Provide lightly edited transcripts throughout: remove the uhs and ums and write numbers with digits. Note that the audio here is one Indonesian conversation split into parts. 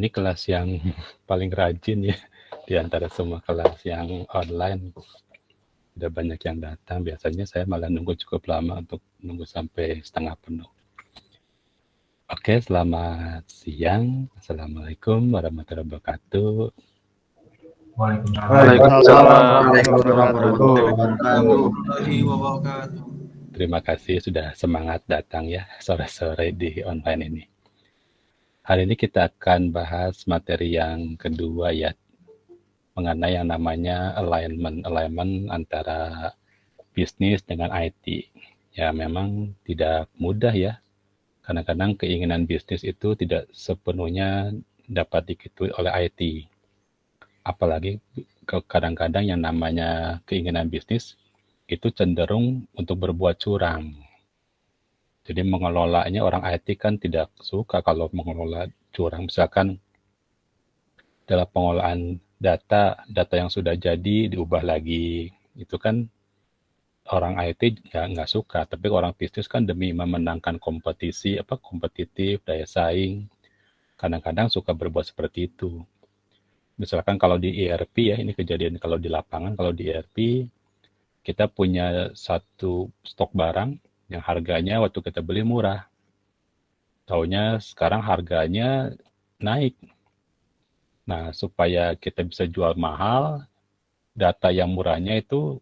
ini kelas yang paling rajin ya di antara semua kelas yang online. Udah banyak yang datang. Biasanya saya malah nunggu cukup lama untuk nunggu sampai setengah penuh. Oke, selamat siang. Assalamualaikum warahmatullahi wabarakatuh. Waalaikumsalam warahmatullahi wabarakatuh. Terima kasih sudah semangat datang ya sore-sore di online ini. Hari ini kita akan bahas materi yang kedua ya, mengenai yang namanya alignment antara bisnis dengan IT. Ya memang tidak mudah ya. Kadang-kadang keinginan bisnis itu tidak sepenuhnya dapat diketahui oleh IT. Apalagi kadang-kadang yang namanya keinginan bisnis itu cenderung untuk berbuat curang. Jadi mengelolanya orang IT kan tidak suka kalau mengelola curang. Misalkan dalam pengolahan data yang sudah jadi diubah lagi. Itu kan orang IT nggak suka. Tapi orang bisnis kan demi memenangkan kompetitif, daya saing. Kadang-kadang suka berbuat seperti itu. Misalkan kalau di ERP ya, ini kejadian kalau di lapangan, kalau di ERP, kita punya satu stok barang yang harganya waktu kita beli murah. Taunya sekarang harganya naik. Nah, supaya kita bisa jual mahal, data yang murahnya itu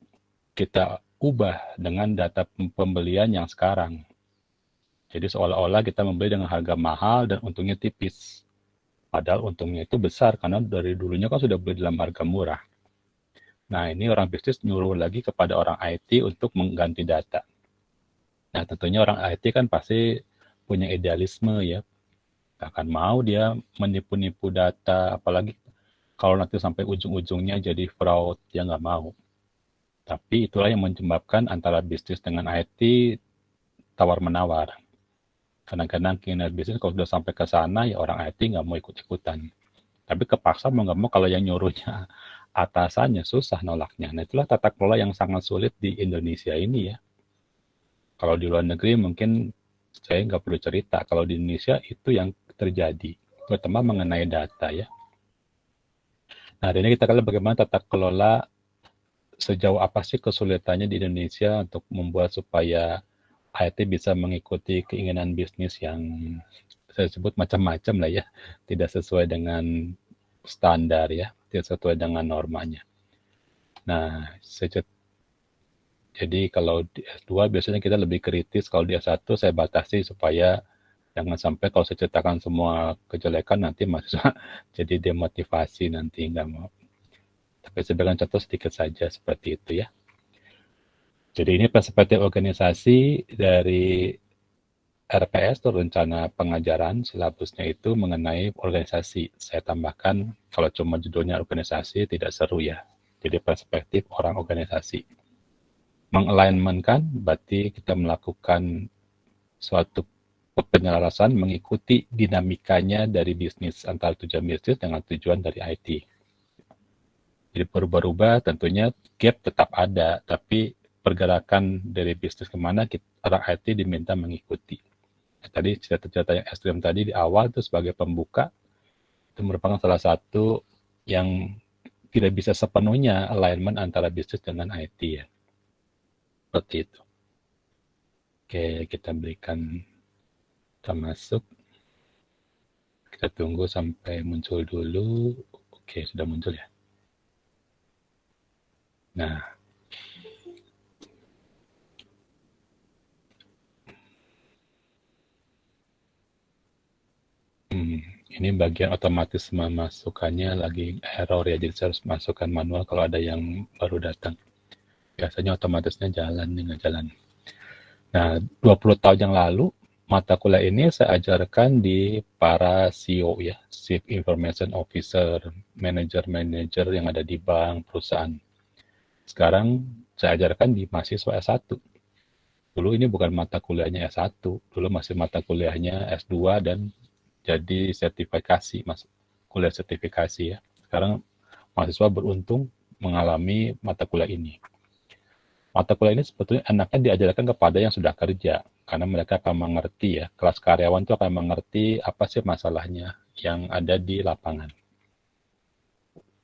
kita ubah dengan data pembelian yang sekarang. Jadi seolah-olah kita membeli dengan harga mahal dan untungnya tipis. Padahal untungnya itu besar karena dari dulunya kan sudah beli dalam harga murah. Nah, ini orang bisnis nyuruh lagi kepada orang IT untuk mengganti data. Nah, tentunya orang IT kan pasti punya idealisme ya. Akan mau dia menipu-nipu data, apalagi kalau nanti sampai ujung-ujungnya jadi fraud, dia nggak mau. Tapi itulah yang menyebabkan antara bisnis dengan IT tawar-menawar. Kadang-kadang keinginan bisnis kalau sudah sampai ke sana, ya orang IT nggak mau ikut-ikutan. Tapi kepaksa mau nggak mau kalau yang nyuruhnya atasannya susah nolaknya. Nah itulah tata kelola yang sangat sulit di Indonesia ini ya. Kalau di luar negeri mungkin saya nggak perlu cerita. Kalau di Indonesia itu yang terjadi, terutama mengenai data ya. Nah hari ini kita akan lihat bagaimana tata kelola sejauh apa sih kesulitannya di Indonesia untuk membuat supaya IT bisa mengikuti keinginan bisnis yang saya sebut macam-macam lah ya, tidak sesuai dengan standar ya, tidak sesuai dengan normanya. Nah, jadi kalau di S2 biasanya kita lebih kritis, kalau di S1 saya batasi supaya jangan sampai kalau saya ceritakan semua kejelekan nanti mahasiswa jadi demotivasi nanti nggak mau. Tapi saya berikan contoh sedikit saja seperti itu ya. Jadi ini perspektif organisasi dari RPS itu rencana pengajaran silabusnya itu mengenai organisasi. Saya tambahkan kalau cuma judulnya organisasi tidak seru ya. Jadi perspektif orang organisasi. Mengalignmentkan berarti kita melakukan suatu penyelarasan mengikuti dinamikanya dari bisnis antara tujuan bisnis dengan tujuan dari IT. Jadi berubah-ubah tentunya gap tetap ada, tapi pergerakan dari bisnis kemana orang IT diminta mengikuti. Tadi cerita-cerita yang ekstrim tadi di awal itu sebagai pembuka itu merupakan salah satu yang tidak bisa sepenuhnya alignment antara bisnis dengan IT ya. Seperti itu. Oke, kita berikan kita masuk. Kita tunggu sampai muncul dulu. Oke, sudah muncul ya. Nah, ini bagian otomatis memasukkannya lagi error ya, jadi saya harus masukkan manual kalau ada yang baru datang. Biasanya otomatisnya jalan nih, nggak jalan. Nah, 20 tahun yang lalu, mata kuliah ini saya ajarkan di para CEO ya, Chief Information Officer, manager-manager yang ada di bank, perusahaan. Sekarang saya ajarkan di mahasiswa S1. Dulu ini bukan mata kuliahnya S1, dulu masih mata kuliahnya S2 dan jadi sertifikasi, kuliah sertifikasi ya. Sekarang mahasiswa beruntung mengalami mata kuliah ini. Mata kuliah ini sebetulnya enaknya diajarkan kepada yang sudah kerja, karena mereka akan mengerti ya, kelas karyawan itu akan mengerti apa sih masalahnya yang ada di lapangan.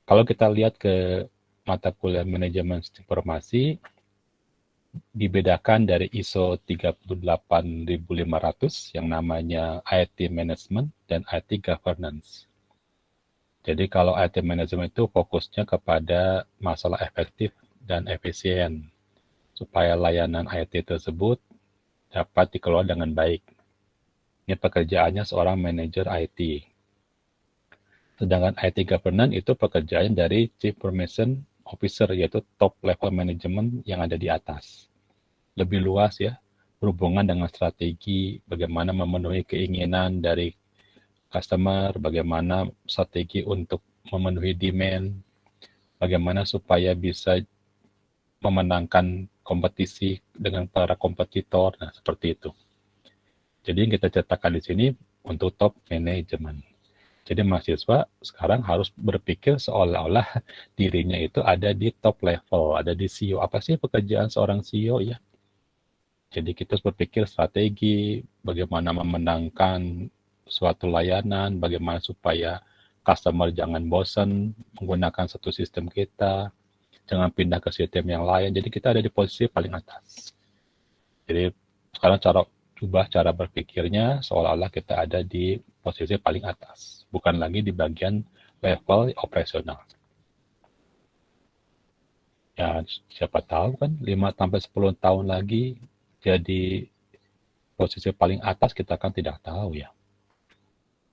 Kalau kita lihat ke mata kuliah manajemen informasi, dibedakan dari ISO 38500 yang namanya IT Management dan IT Governance. Jadi kalau IT Management itu fokusnya kepada masalah efektif dan efisien, supaya layanan IT tersebut dapat dikelola dengan baik. Ini pekerjaannya seorang manajer IT. Sedangkan IT Governance itu pekerjaan dari Chief Information Officer, yaitu top level management yang ada di atas. Lebih luas ya, berhubungan dengan strategi, bagaimana memenuhi keinginan dari customer, bagaimana strategi untuk memenuhi demand, bagaimana supaya bisa memenangkan kompetisi dengan para kompetitor, nah seperti itu. Jadi yang kita cetakkan di sini untuk top management. Jadi mahasiswa sekarang harus berpikir seolah-olah dirinya itu ada di top level, ada di CEO. Apa sih pekerjaan seorang CEO ya? Jadi kita harus berpikir strategi, bagaimana memenangkan suatu layanan, bagaimana supaya customer jangan bosan menggunakan satu sistem kita, jangan pindah ke sistem yang lain. Jadi kita ada di posisi paling atas. Jadi sekarang ubah cara berpikirnya seolah-olah kita ada di posisi paling atas, bukan lagi di bagian level operasional. Ya, siapa tahu kan 5-10 tahun lagi jadi posisi paling atas, kita kan tidak tahu ya.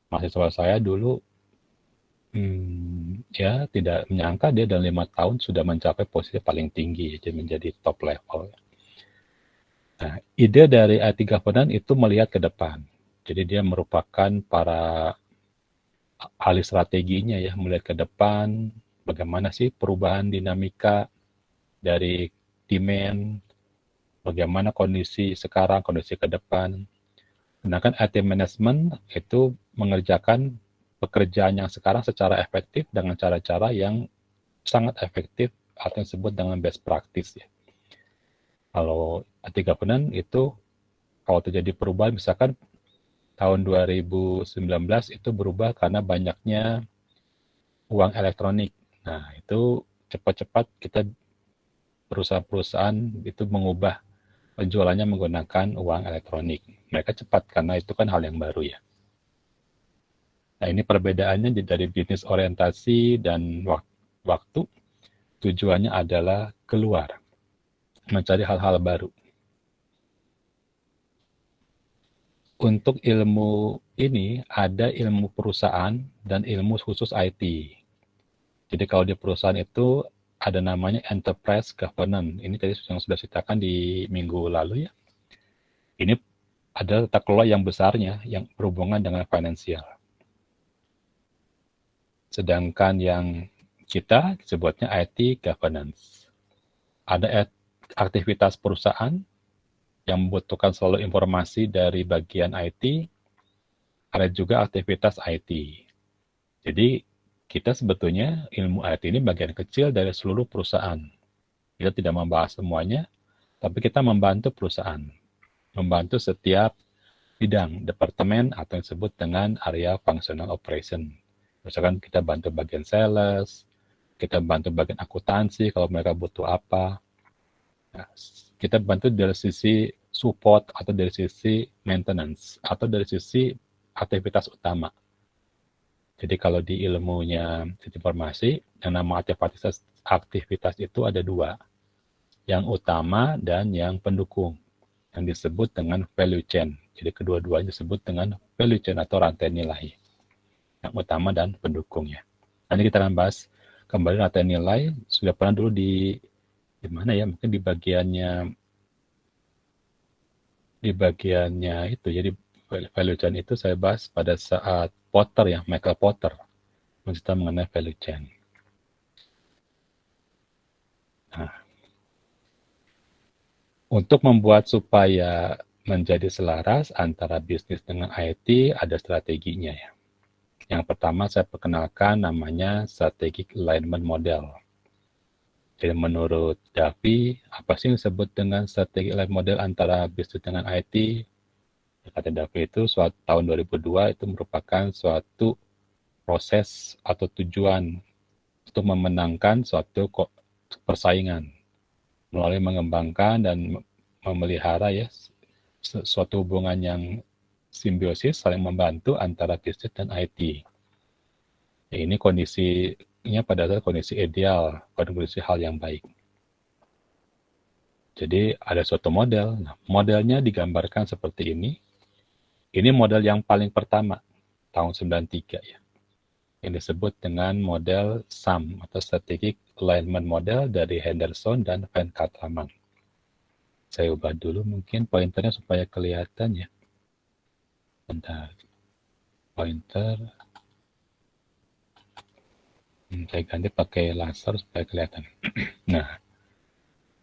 Mahasiswa saya dulu ya tidak menyangka dia dalam 5 tahun sudah mencapai posisi paling tinggi, jadi menjadi top level. Nah, ide dari IT Governance itu melihat ke depan. Jadi dia merupakan para ahli strateginya ya, melihat ke depan, bagaimana sih perubahan dinamika dari demand, bagaimana kondisi sekarang, kondisi ke depan. Sedangkan IT Management itu mengerjakan pekerjaan yang sekarang secara efektif dengan cara-cara yang sangat efektif atau yang disebut dengan best practice ya. Kalau IT Governance itu kalau terjadi perubahan, misalkan tahun 2019 itu berubah karena banyaknya uang elektronik. Nah, itu cepat-cepat kita perusahaan-perusahaan itu mengubah penjualannya menggunakan uang elektronik. Mereka cepat karena itu kan hal yang baru ya. Nah, ini perbedaannya dari bisnis orientasi dan waktu. Tujuannya adalah keluar, mencari hal-hal baru. Untuk ilmu ini ada ilmu perusahaan dan ilmu khusus IT. Jadi kalau di perusahaan itu ada namanya enterprise governance. Ini tadi yang sudah ceritakan di minggu lalu ya. Ini ada tata kelola yang besarnya yang berhubungan dengan finansial. Sedangkan yang kita sebutnya IT governance. Ada aktivitas perusahaan yang membutuhkan selalu informasi dari bagian IT, ada juga aktivitas IT. Jadi kita sebetulnya ilmu IT ini bagian kecil dari seluruh perusahaan. Kita tidak membahas semuanya, tapi kita membantu perusahaan. Membantu setiap bidang, departemen atau yang disebut dengan area functional operation. Misalkan kita bantu bagian sales, kita bantu bagian akuntansi kalau mereka butuh apa. Nah, kita bantu dari sisi support atau dari sisi maintenance atau dari sisi aktivitas utama. Jadi kalau di ilmunya informasi, yang nama aktivitas itu ada dua. Yang utama dan yang pendukung. Yang disebut dengan value chain. Jadi kedua-duanya disebut dengan value chain atau rantai nilai. Yang utama dan pendukungnya. Nanti kita akan bahas kembali rantai nilai. Sudah pernah dulu di mana ya? Mungkin di bagiannya itu. Jadi value chain itu saya bahas pada saat Porter ya, Michael Porter mencerita mengenai value chain. Nah, untuk membuat supaya menjadi selaras antara bisnis dengan IT ada strateginya ya. Yang pertama saya perkenalkan namanya strategic alignment model. Jadi menurut Davi, apa sih yang disebut dengan strategic alignment model antara bisnis dengan IT? Kata Davi itu tahun 2002 itu merupakan suatu proses atau tujuan untuk memenangkan suatu persaingan melalui mengembangkan dan memelihara ya suatu hubungan yang simbiosis saling membantu antara bisnis dan IT. Ya, ini kondisinya pada saat kondisi ideal, kondisi hal yang baik. Jadi ada suatu model. Nah, modelnya digambarkan seperti ini. Ini model yang paling pertama, tahun 93 ya. Yang disebut dengan model SAM atau Strategic Alignment Model dari Henderson dan Van Catraman. Saya ubah dulu mungkin pointernya supaya kelihatan ya. Bentar. Pointer. Saya ganti pakai laser supaya kelihatan. Nah,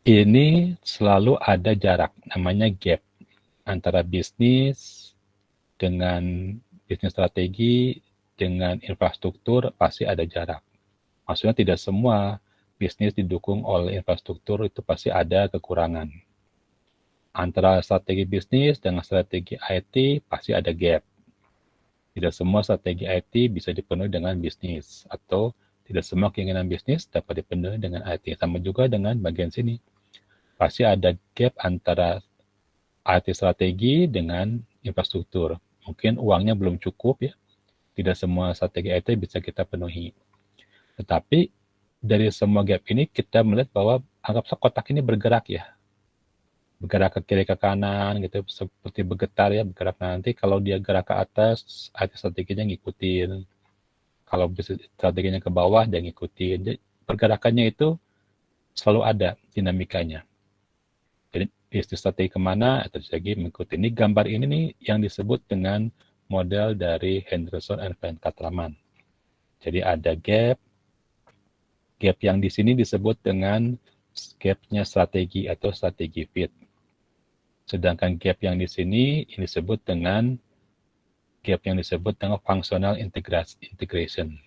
ini selalu ada jarak, namanya gap antara bisnis dengan bisnis strategi dengan infrastruktur pasti ada jarak. Maksudnya tidak semua bisnis didukung oleh infrastruktur itu pasti ada kekurangan. Antara strategi bisnis dengan strategi IT pasti ada gap. Tidak semua strategi IT bisa dipenuhi dengan bisnis atau tidak semua keinginan bisnis dapat dipenuhi dengan IT. Sama juga dengan bagian sini. Pasti ada gap antara IT strategi dengan infrastruktur. Mungkin uangnya belum cukup ya. Tidak semua strategi IT bisa kita penuhi. Tetapi dari semua gap ini kita melihat bahwa anggaplah kotak ini bergerak ya. Bergerak ke kiri ke kanan gitu seperti bergetar ya, bergerak nanti kalau dia gerak ke atas, IT strateginya ngikutin. Kalau strateginya ke bawah, dia ngikutin. Jadi, pergerakannya itu selalu ada dinamikanya. Jadi, strategi kemana, atau strategi mengikuti. Ini gambar ini nih yang disebut dengan model dari Henderson and Van Catraman. Jadi, ada gap. Gap yang di sini disebut dengan gapnya strategi atau strategi fit. Sedangkan gap yang di sini ini disebut dengan gap yang disebut dengan functional integration.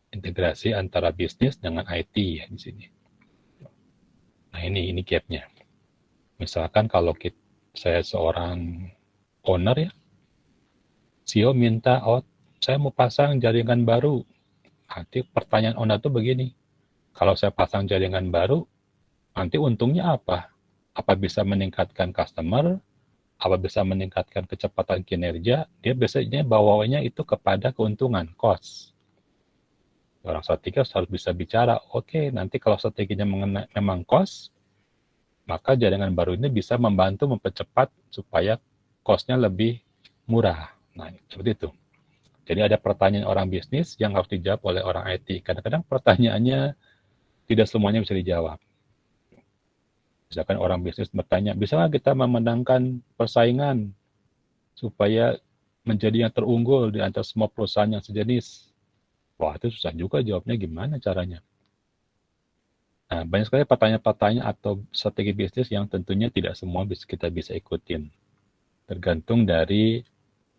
Integrasi antara bisnis dengan IT ya di sini. Nah ini gapnya. Misalkan kalau saya seorang owner ya, CEO minta, saya mau pasang jaringan baru. Nanti pertanyaan owner itu begini, kalau saya pasang jaringan baru, nanti untungnya apa? Apa bisa meningkatkan customer? Apa bisa meningkatkan kecepatan kinerja? Dia biasanya bawanya itu kepada keuntungan, cost. Orang strategi harus bisa bicara, oke, nanti kalau strateginya memang cost, maka jaringan baru ini bisa membantu mempercepat supaya cost-nya lebih murah. Nah, seperti itu. Jadi ada pertanyaan orang bisnis yang harus dijawab oleh orang IT. Kadang-kadang pertanyaannya tidak semuanya bisa dijawab. Misalkan orang bisnis bertanya, bisa nggak kita memenangkan persaingan supaya menjadi yang terunggul di antara semua perusahaan yang sejenis? Wah, itu susah juga jawabnya gimana caranya. Nah, banyak sekali pertanyaan-pertanyaan atau strategi bisnis yang tentunya tidak semua kita bisa ikutin. Tergantung dari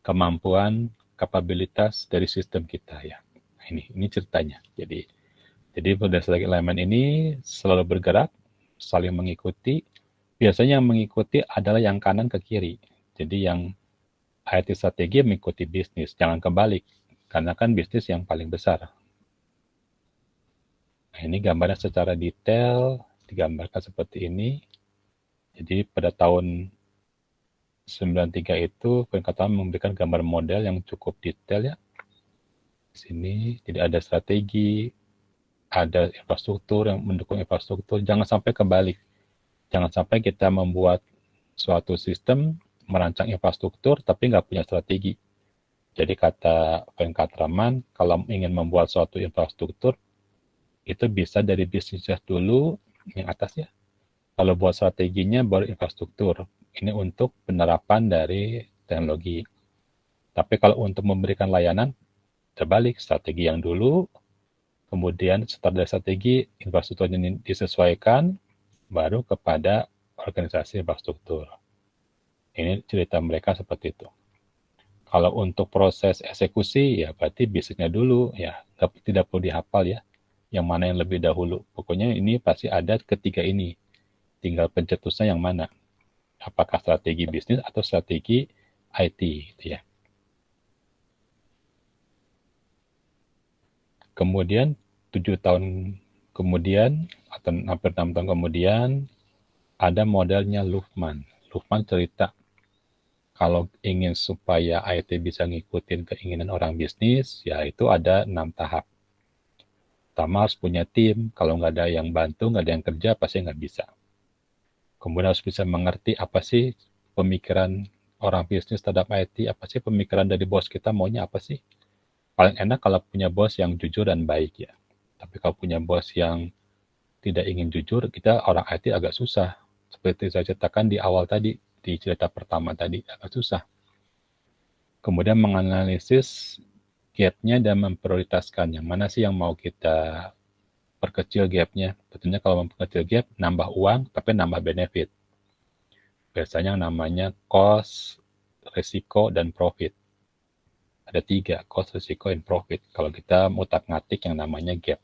kemampuan, kapabilitas dari sistem kita ya. Nah, ini ceritanya. Jadi berdasarkan elemen ini selalu bergerak, saling mengikuti. Biasanya yang mengikuti adalah yang kanan ke kiri. Jadi yang IT strategi mengikuti bisnis, jangan kebalik. Karena kan bisnis yang paling besar. Nah, ini gambarnya secara detail, digambarkan seperti ini. Jadi pada tahun 93 itu, Van Catraman memberikan gambar model yang cukup detail ya. Di sini tidak ada strategi, ada infrastruktur yang mendukung infrastruktur. Jangan sampai kebalik. Jangan sampai kita membuat suatu sistem, merancang infrastruktur, tapi nggak punya strategi. Jadi kata Van Catraman, kalau ingin membuat suatu infrastruktur, itu bisa dari bisnisnya dulu, yang atas ya. Kalau buat strateginya, baru infrastruktur. Ini untuk penerapan dari teknologi. Tapi kalau untuk memberikan layanan, terbalik, strategi yang dulu, kemudian setelah dari strategi, infrastruktur ini disesuaikan, baru kepada organisasi infrastruktur. Ini cerita mereka seperti itu. Kalau untuk proses eksekusi, ya berarti bisnisnya dulu, ya tidak perlu dihafal ya, yang mana yang lebih dahulu. Pokoknya ini pasti ada ketiga ini, tinggal pencetusnya yang mana. Apakah strategi bisnis atau strategi IT, gitu ya. Kemudian 7 tahun kemudian atau hampir 6 tahun kemudian ada modelnya Luhmann. Luhmann cerita kalau ingin supaya IT bisa ngikutin keinginan orang bisnis, ya itu ada 6 tahap. Pertama harus punya tim, kalau nggak ada yang bantu, nggak ada yang kerja, pasti nggak bisa. Kemudian harus bisa mengerti apa sih pemikiran orang bisnis terhadap IT, apa sih pemikiran dari bos kita, maunya apa sih. Paling enak kalau punya bos yang jujur dan baik ya. Tapi kalau punya bos yang tidak ingin jujur, kita orang IT agak susah. Seperti saya ceritakan di awal tadi, di cerita pertama tadi, agak susah. Kemudian menganalisis gap-nya dan memprioritaskan yang mana sih yang mau kita perkecil gap-nya. Tentunya kalau memperkecil gap, nambah uang, tapi nambah benefit. Biasanya yang namanya cost, risiko, dan profit. Ada 3, cost, risiko, dan profit. Kalau kita ngutak-ngatik yang namanya gap.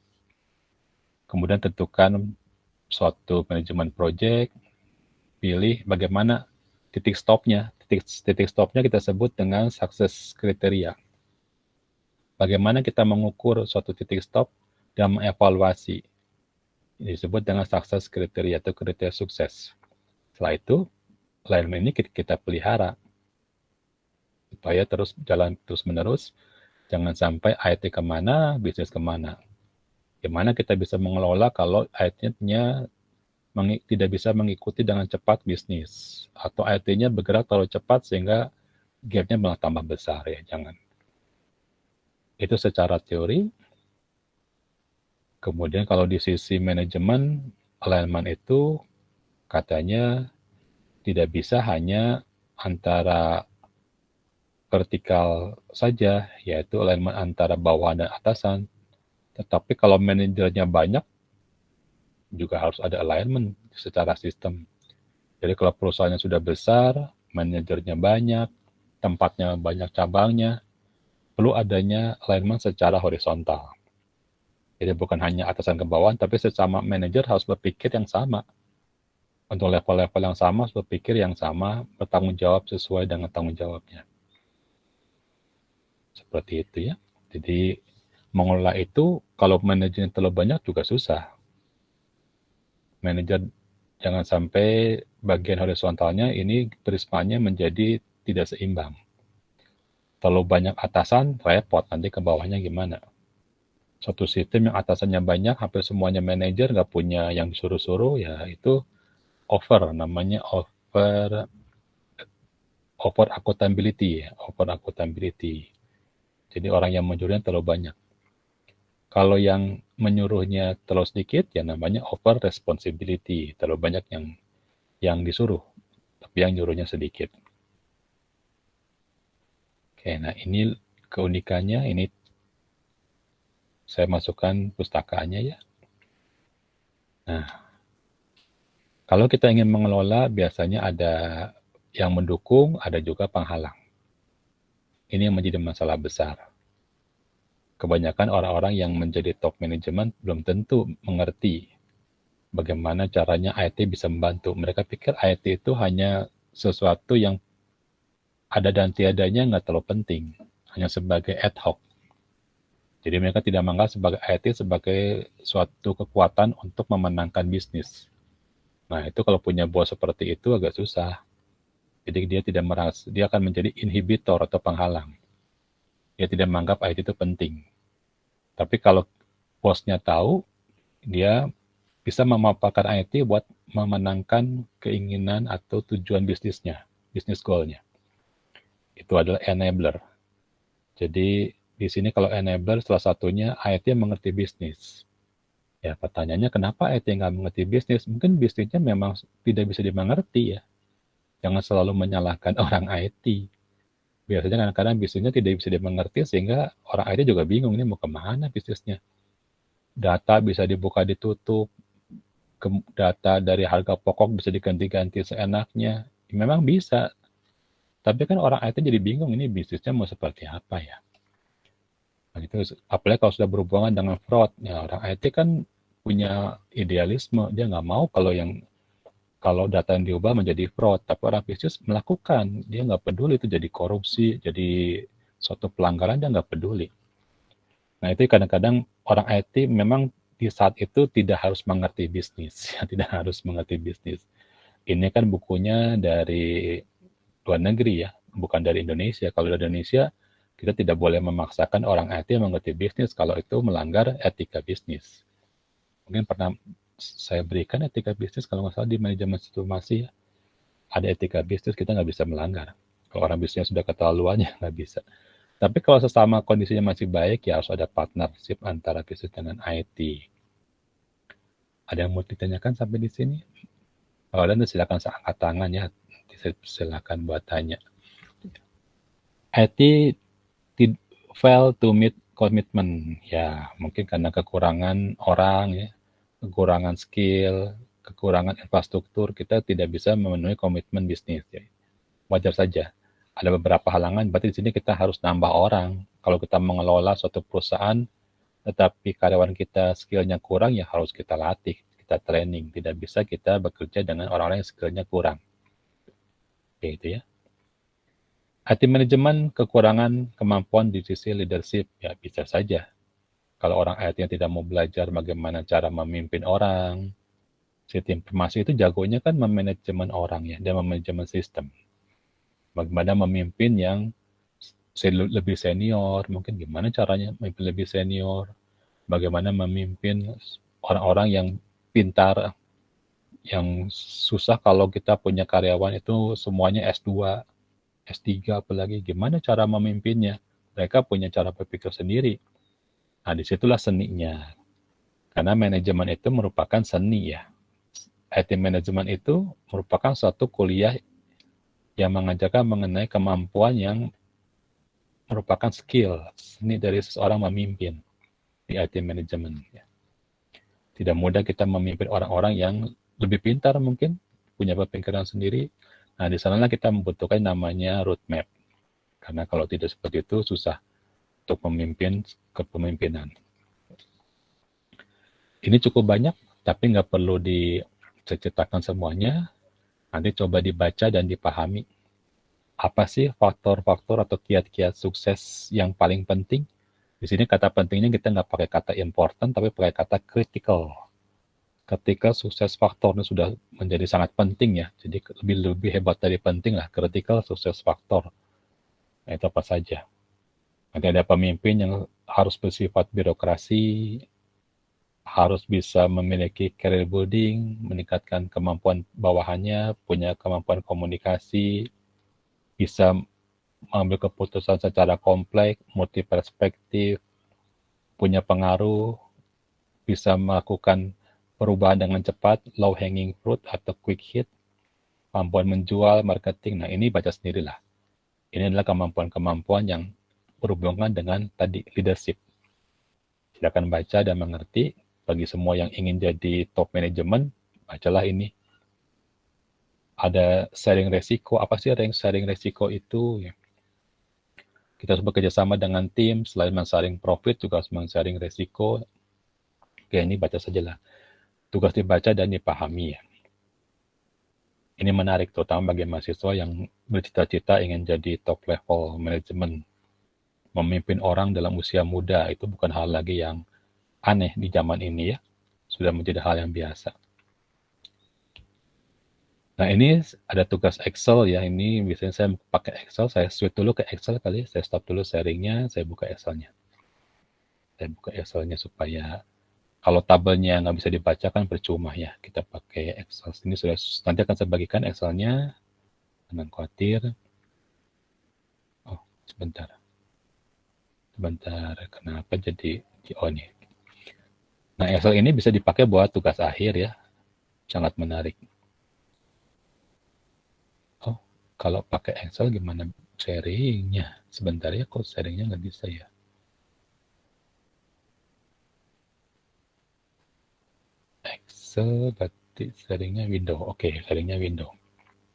Kemudian tentukan suatu manajemen project, pilih bagaimana titik stopnya. Titik stopnya kita sebut dengan success kriteria. Bagaimana kita mengukur suatu titik stop dan mengevaluasi. Ini disebut dengan success kriteria atau kriteria sukses. Setelah itu, alignment ini kita pelihara supaya terus jalan terus-menerus. Jangan sampai IT kemana, bisnis kemana. Gimana kita bisa mengelola kalau IT-nya tidak bisa mengikuti dengan cepat bisnis. Atau IT-nya bergerak terlalu cepat sehingga gap-nya malah tambah besar ya, jangan. Itu secara teori. Kemudian kalau di sisi manajemen, alignment itu katanya tidak bisa hanya antara vertikal saja, yaitu alignment antara bawah dan atasan. Tetapi kalau manajernya banyak, juga harus ada alignment secara sistem. Jadi kalau perusahaannya sudah besar, manajernya banyak, tempatnya banyak cabangnya, perlu adanya alignment secara horizontal. Jadi bukan hanya atasan ke bawah, tapi sesama manajer harus berpikir yang sama. Untuk level-level yang sama, harus berpikir yang sama, bertanggung jawab sesuai dengan tanggung jawabnya. Seperti itu ya. Jadi mengelola itu, kalau manajernya terlalu banyak juga susah. Manajer jangan sampai bagian horizontalnya ini prismanya menjadi tidak seimbang. Terlalu banyak atasan, repot, nanti ke bawahnya gimana. Suatu sistem yang atasannya banyak, hampir semuanya manajer, nggak punya yang disuruh-suruh, ya itu namanya over accountability. Jadi orang yang menyuruhnya terlalu banyak. Kalau yang menyuruhnya terlalu sedikit, ya namanya over responsibility. Terlalu banyak yang disuruh, tapi yang nyuruhnya sedikit. Oke, nah ini keunikannya, ini saya masukkan pustakanya ya. Nah, kalau kita ingin mengelola, biasanya ada yang mendukung, ada juga penghalang. Ini yang menjadi masalah besar. Kebanyakan orang-orang yang menjadi top manajemen belum tentu mengerti bagaimana caranya IT bisa membantu. Mereka pikir IT itu hanya sesuatu yang ada dan tiadanya nggak terlalu penting, hanya sebagai ad hoc. Jadi mereka tidak menganggap sebagai IT sebagai suatu kekuatan untuk memenangkan bisnis. Nah itu kalau punya bos seperti itu agak susah. Jadi dia tidak merasa, dia akan menjadi inhibitor atau penghalang. Dia tidak menganggap IT itu penting. Tapi kalau bosnya tahu, dia bisa memanfaatkan IT buat memenangkan keinginan atau tujuan bisnisnya, bisnis goal-nya. Itu adalah enabler. Jadi di sini kalau enabler salah satunya IT yang mengerti bisnis. Ya pertanyaannya kenapa IT nggak mengerti bisnis? Mungkin bisnisnya memang tidak bisa dimengerti ya. Jangan selalu menyalahkan orang IT. Biasanya kadang-kadang bisnisnya tidak bisa dimengerti sehingga orang IT juga bingung ini mau kemana bisnisnya. Data bisa dibuka ditutup, data dari harga pokok bisa diganti-ganti seenaknya. Memang bisa, tapi kan orang IT jadi bingung ini bisnisnya mau seperti apa ya. Nah, itu apalagi kalau sudah berhubungan dengan fraud, ya orang IT kan punya idealisme, dia nggak mau kalau data yang diubah menjadi fraud, tapi orang bisnis melakukan, dia nggak peduli itu jadi korupsi, jadi suatu pelanggaran, dia nggak peduli. Nah, itu kadang-kadang orang IT memang di saat itu tidak harus mengerti bisnis, ya, tidak harus mengerti bisnis. Ini kan bukunya dari luar negeri ya, bukan dari Indonesia. Kalau dari Indonesia, kita tidak boleh memaksakan orang IT mengerti bisnis kalau itu melanggar etika bisnis. Mungkin pernah saya berikan etika bisnis kalau nggak salah di manajemen situasi ya. Ada etika bisnis kita nggak bisa melanggar. Kalau orang bisnisnya sudah keterlaluan ya nggak bisa. Tapi kalau sesama kondisinya masih baik ya harus ada partnership antara bisnis dengan IT. Ada yang mau ditanyakan sampai di sini? Kalau ada silakan angkat tangan ya. Silakan buat tanya. IT fail to meet commitment. Ya, mungkin karena kekurangan orang ya, kekurangan skill, kekurangan infrastruktur, kita tidak bisa memenuhi komitmen bisnis. Ya. Wajar saja. Ada beberapa halangan, berarti di sini kita harus nambah orang. Kalau kita mengelola suatu perusahaan, tetapi karyawan kita skillnya kurang, ya harus kita latih, kita training. Tidak bisa kita bekerja dengan orang-orang yang skillnya kurang. Oke, itu ya. IT manajemen kekurangan kemampuan di sisi leadership, ya bisa saja. Kalau orang IT yang tidak mau belajar bagaimana cara memimpin orang, sistem informasi itu jagonya kan memanajemen orang ya, dan memanajemen sistem. Bagaimana memimpin yang lebih senior, mungkin gimana caranya memimpin lebih senior, bagaimana memimpin orang-orang yang pintar, yang susah kalau kita punya karyawan itu semuanya S2, S3 apalagi, gimana cara memimpinnya. Mereka punya cara berpikir sendiri. Nah, disitulah seninya. Karena manajemen itu merupakan seni ya. IT manajemen itu merupakan suatu kuliah yang mengajarkan mengenai kemampuan yang merupakan skill, seni dari seseorang memimpin di IT manajemen. Ya. Tidak mudah kita memimpin orang-orang yang lebih pintar mungkin, punya pemikiran sendiri. Nah, di sanalah kita membutuhkan namanya roadmap. Karena kalau tidak seperti itu, susah untuk memimpin kepemimpinan. Ini cukup banyak, tapi nggak perlu diceritakan semuanya. Nanti coba dibaca dan dipahami. Apa sih faktor-faktor atau kiat-kiat sukses yang paling penting? Di sini kata pentingnya kita nggak pakai kata important, tapi pakai kata critical. Ketika sukses faktornya sudah menjadi sangat penting ya, jadi lebih hebat dari penting lah, critical sukses faktor. Nah, itu apa saja? Nanti ada pemimpin yang harus bersifat birokrasi, harus bisa memiliki career building, meningkatkan kemampuan bawahannya, punya kemampuan komunikasi, bisa mengambil keputusan secara kompleks, multi perspektif, punya pengaruh, bisa melakukan perubahan dengan cepat, low hanging fruit atau quick hit, kemampuan menjual, marketing. Nah, ini baca sendirilah. Ini adalah kemampuan-kemampuan yang berhubungan dengan tadi leadership. Silakan baca dan mengerti. Bagi semua yang ingin jadi top manajemen, bacalah ini. Ada sharing resiko. Apa sih sharing resiko itu? Kita harus bekerja sama dengan tim. Selain men-sharing profit, juga harus men-sharing resiko. Oke, ini baca sajalah. Tugas dibaca dan dipahami. Ini menarik, terutama bagi mahasiswa yang bercita-cita ingin jadi top level manajemen. Memimpin orang dalam usia muda, itu bukan hal lagi yang aneh di zaman ini ya. Sudah menjadi hal yang biasa. Nah, ini ada tugas Excel ya. Ini biasanya saya pakai Excel. Saya switch dulu ke Excel kali. Saya stop dulu sharingnya. Saya buka Excelnya. Saya buka Excelnya supaya kalau tabelnya nggak bisa dibaca kan percuma ya. Kita pakai Excel. Ini sudah nanti akan saya bagikan Excelnya. Jangan khawatir. Oh, sebentar. Sebentar. Kenapa jadi oh nih. Nah, Excel ini bisa dipakai buat tugas akhir ya. Sangat menarik. Oh, kalau pakai Excel gimana sharingnya? Sebentar ya, kok sharingnya nggak bisa ya? Excel berarti sharingnya window. Oke, sharingnya window.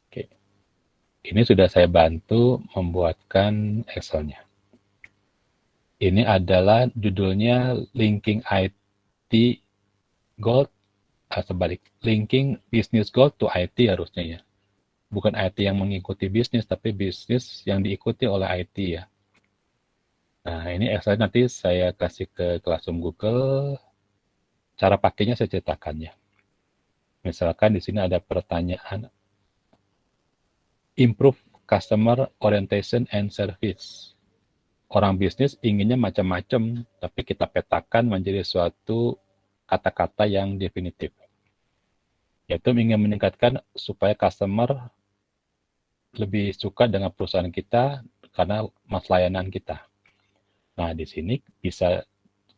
Oke. Ini sudah saya bantu membuatkan Excelnya. Ini adalah judulnya Linking IT Goal, sebalik. Linking Business Goal to IT harusnya ya. Bukan IT yang mengikuti bisnis, tapi bisnis yang diikuti oleh IT ya. Nah, ini Excel nanti saya kasih ke Classroom Google. Cara pakainya saya ceritakan ya. Misalkan di sini ada pertanyaan improve customer orientation and service. Orang bisnis inginnya macam-macam, tapi kita petakan menjadi suatu kata-kata yang definitif. Yaitu ingin meningkatkan supaya customer lebih suka dengan perusahaan kita karena layanan kita. Nah, di sini bisa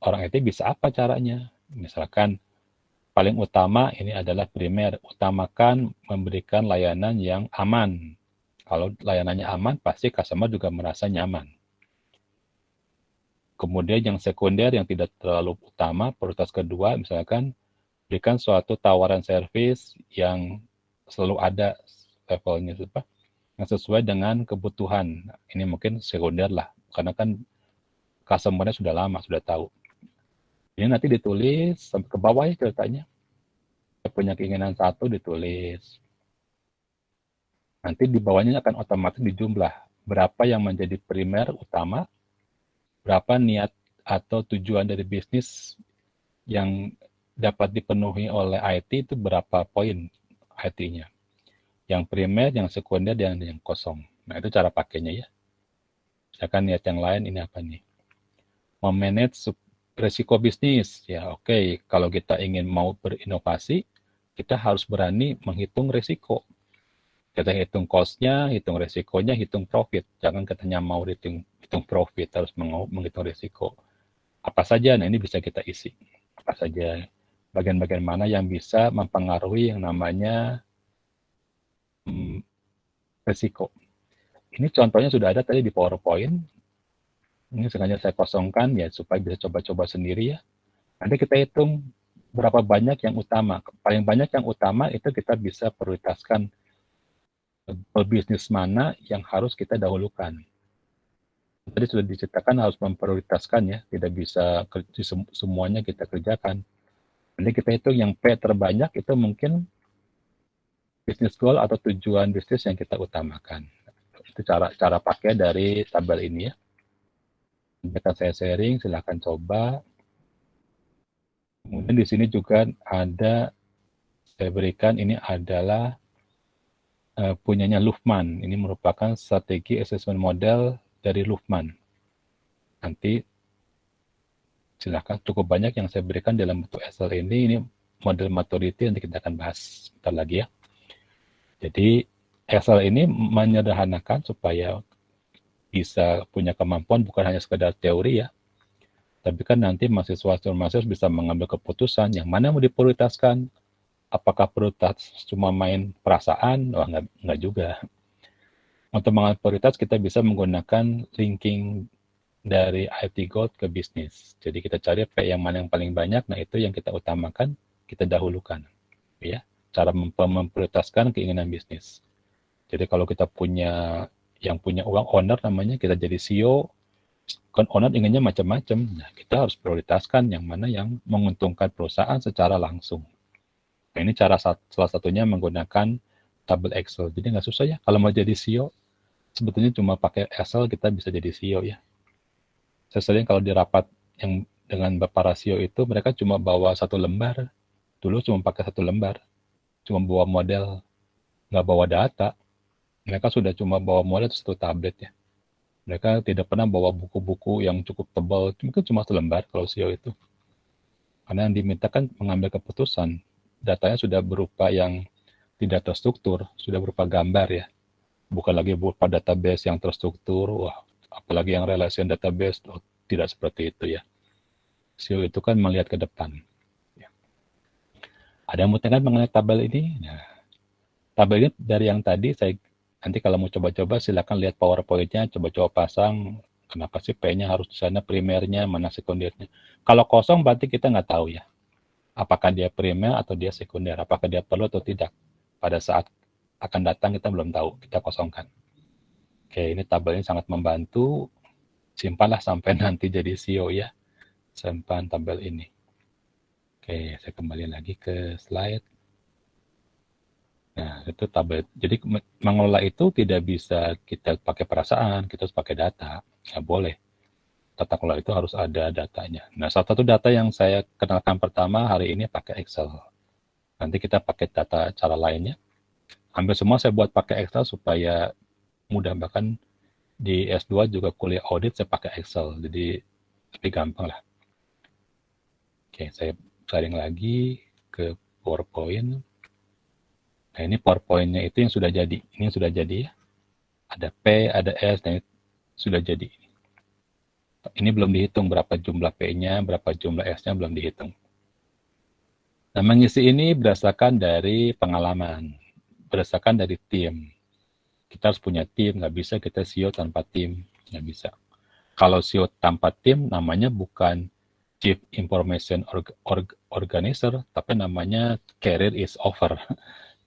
orang IT bisa apa caranya? Misalkan paling utama ini adalah primer, utamakan memberikan layanan yang aman. Kalau layanannya aman, pasti customer juga merasa nyaman. Kemudian yang sekunder yang tidak terlalu utama, prioritas kedua misalkan berikan suatu tawaran servis yang selalu ada levelnya apa? Yang sesuai dengan kebutuhan. Ini mungkin sekunder lah, karena kan customer-nya sudah lama, sudah tahu. Ini nanti ditulis sampai ke bawah ya ceritanya. Punya keinginan satu ditulis. Nanti di bawahnya akan otomatis dijumlah berapa yang menjadi primer utama, berapa niat atau tujuan dari bisnis yang dapat dipenuhi oleh IT itu berapa poin IT-nya. Yang primer, yang sekunder, dan yang kosong. Nah, itu cara pakainya ya. Misalkan niat yang lain ini apa nih? Memanage risiko bisnis. Ya, oke. Kalau kita ingin mau berinovasi, kita harus berani menghitung risiko. Kita hitung cost-nya, hitung risikonya, hitung profit. Jangan katanya mau hitung profit, harus menghitung risiko. Apa saja, nah ini bisa kita isi. Apa saja, bagian-bagian mana yang bisa mempengaruhi yang namanya risiko. Ini contohnya sudah ada tadi di PowerPoint. Ini sengaja saya kosongkan ya supaya bisa coba-coba sendiri ya. Nanti kita hitung berapa banyak yang utama. Paling banyak yang utama itu kita bisa prioritaskan bisnis mana yang harus kita dahulukan. Tadi sudah diceritakan harus memprioritaskan ya, tidak bisa semuanya kita kerjakan. Jadi kita hitung yang P terbanyak itu mungkin bisnis goal atau tujuan bisnis yang kita utamakan. Itu cara pakai dari tabel ini ya. Akan saya sharing, silahkan coba. Kemudian di sini juga ada, saya berikan ini adalah punyanya Luhmann. Ini merupakan strategi assessment model dari Luhmann. Nanti silahkan, cukup banyak yang saya berikan dalam bentuk Excel ini model maturity nanti kita akan bahas sebentar lagi ya. Jadi Excel ini menyederhanakan supaya bisa punya kemampuan bukan hanya sekedar teori ya, tapi kan nanti mahasiswa bisa mengambil keputusan yang mana mau diprioritaskan. Apakah prioritas cuma main perasaan? Wah, enggak juga. Untuk mengambil prioritas kita bisa menggunakan linking dari IT goal ke bisnis. Jadi kita cari P yang mana yang paling banyak, nah itu yang kita utamakan, kita dahulukan. Ya, cara memprioritaskan keinginan bisnis. Jadi kalau kita punya uang owner namanya, kita jadi CEO, kan owner inginnya macam-macam. Nah, kita harus prioritaskan yang mana yang menguntungkan perusahaan secara langsung. Nah, ini cara salah satunya menggunakan tabel Excel. Jadi nggak susah ya. Kalau mau jadi CEO, sebetulnya cuma pakai Excel kita bisa jadi CEO ya. Saya sering kalau di rapat yang dengan Bapak Rasio itu, mereka cuma bawa satu lembar. Dulu cuma pakai satu lembar. Cuma bawa model, nggak bawa data. Mereka sudah cuma bawa model satu tablet ya. Mereka tidak pernah bawa buku-buku yang cukup tebal. Mungkin cuma satu lembar kalau CEO itu. Karena yang dimintakan mengambil keputusan. Datanya sudah berupa yang tidak terstruktur, sudah berupa gambar ya. Bukan lagi berupa database yang terstruktur, wah, apalagi yang relation database, tidak seperti itu ya. SEO itu kan melihat ke depan. Ya. Ada yang mau tanyakan mengenai tabel ini? Nah, tabel ini dari yang tadi, nanti kalau mau coba-coba silakan lihat PowerPoint-nya, coba-coba pasang, kenapa sih P-nya harus di sana, primernya, mana sekundernya. Kalau kosong berarti kita nggak tahu ya. Apakah dia primer atau dia sekunder, apakah dia perlu atau tidak. Pada saat akan datang kita belum tahu, kita kosongkan. Oke, ini tabel ini sangat membantu. Simpanlah sampai nanti jadi CEO ya. Simpan tabel ini. Oke, saya kembali lagi ke slide. Nah, itu tabel. Jadi mengelola itu tidak bisa kita pakai perasaan, kita harus pakai data. Nggak boleh. tata kelola itu harus ada datanya. Nah, salah satu data yang saya kenalkan pertama hari ini pakai Excel. Nanti kita pakai data cara lainnya. Hampir semua saya buat pakai Excel supaya mudah, bahkan di S2 juga kuliah audit saya pakai Excel, jadi lebih gampang lah. Oke, saya sharing lagi ke PowerPoint. Nah, ini PowerPoint-nya itu yang sudah jadi. Ini yang sudah jadi ya. Ada P, ada S, dan sudah jadi. Ini belum dihitung berapa jumlah P-nya, berapa jumlah S-nya belum dihitung. Nah, mengisi ini berdasarkan dari pengalaman, berdasarkan dari tim. Kita harus punya tim, nggak bisa kita SEO tanpa tim, nggak bisa. Kalau SEO tanpa tim, namanya bukan Chief Information Organizer, tapi namanya career is over.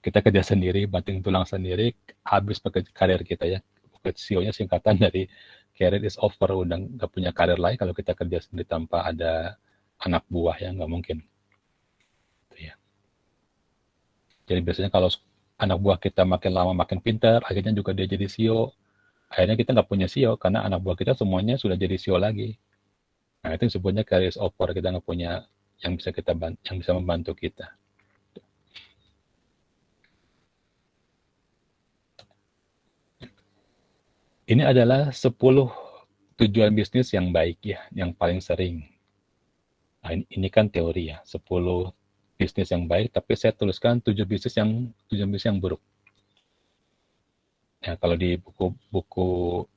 Kita kerja sendiri, banting tulang sendiri, habis karir kita ya. SEO-nya singkatan dari career is over, udah nggak punya karir lain kalau kita kerja sendiri tanpa ada anak buah, ya nggak mungkin. Ya. Jadi biasanya kalau anak buah kita makin lama makin pintar, akhirnya juga dia jadi CEO. Akhirnya kita nggak punya CEO karena anak buah kita semuanya sudah jadi CEO lagi. Nah, itu disebutnya career is over, kita nggak punya yang bisa membantu kita. Ini adalah 10 tujuan bisnis yang baik ya, yang paling sering. Nah, ini kan teori ya, 10 bisnis yang baik, tapi saya tuliskan 7 bisnis yang buruk. Ya, kalau di buku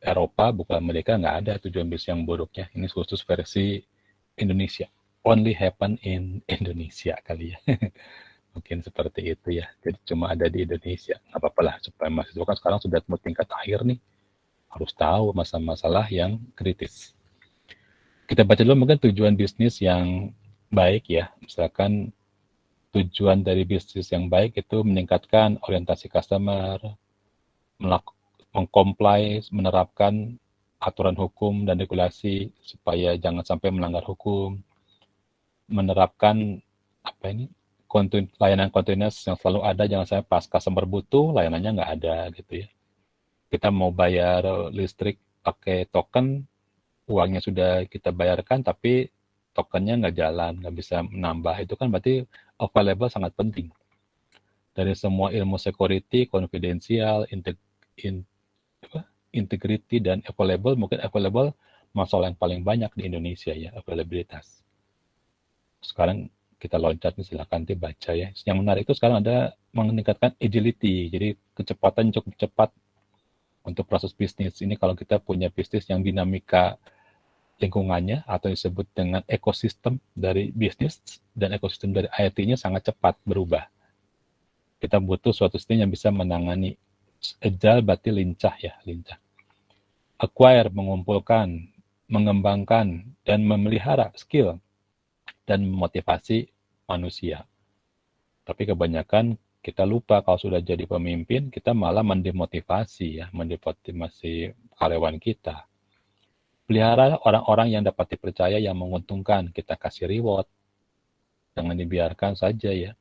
Eropa, buku Amerika nggak ada tujuan bisnis yang buruknya. Ini khusus versi Indonesia. Only happen in Indonesia kali ya. Mungkin seperti itu ya. Jadi cuma ada di Indonesia. Nggak apa-apa lah, supaya mahasiswa kan sekarang sudah mau tingkat akhir nih. Harus tahu masalah-masalah yang kritis. Kita baca dulu mungkin tujuan bisnis yang baik ya. Misalkan tujuan dari bisnis yang baik itu meningkatkan orientasi customer, mengcomply, menerapkan aturan hukum dan regulasi supaya jangan sampai melanggar hukum, menerapkan layanan continuous yang selalu ada, jangan sampai pas customer butuh layanannya nggak ada gitu ya. Kita mau bayar listrik pakai token, uangnya sudah kita bayarkan tapi tokennya nggak jalan, nggak bisa menambah, itu kan berarti available sangat penting. Dari semua ilmu security, confidential, integrity, dan available, mungkin available masalah yang paling banyak di Indonesia ya, availabilitas. Sekarang kita loncat nih, silakan baca ya. Yang menarik itu sekarang ada meningkatkan agility, jadi kecepatan cukup cepat untuk proses bisnis. Ini kalau kita punya bisnis yang dinamika lingkungannya atau disebut dengan ekosistem dari bisnis dan ekosistem dari IT-nya sangat cepat berubah. Kita butuh suatu sistem yang bisa menangani. Agile berarti lincah ya, lincah. Acquire, mengumpulkan, mengembangkan, dan memelihara skill dan memotivasi manusia. Tapi kebanyakan kita lupa kalau sudah jadi pemimpin, kita malah mendemotivasi karyawan kita. Pelihara orang-orang yang dapat dipercaya, yang menguntungkan, kita kasih reward. Jangan dibiarkan saja ya.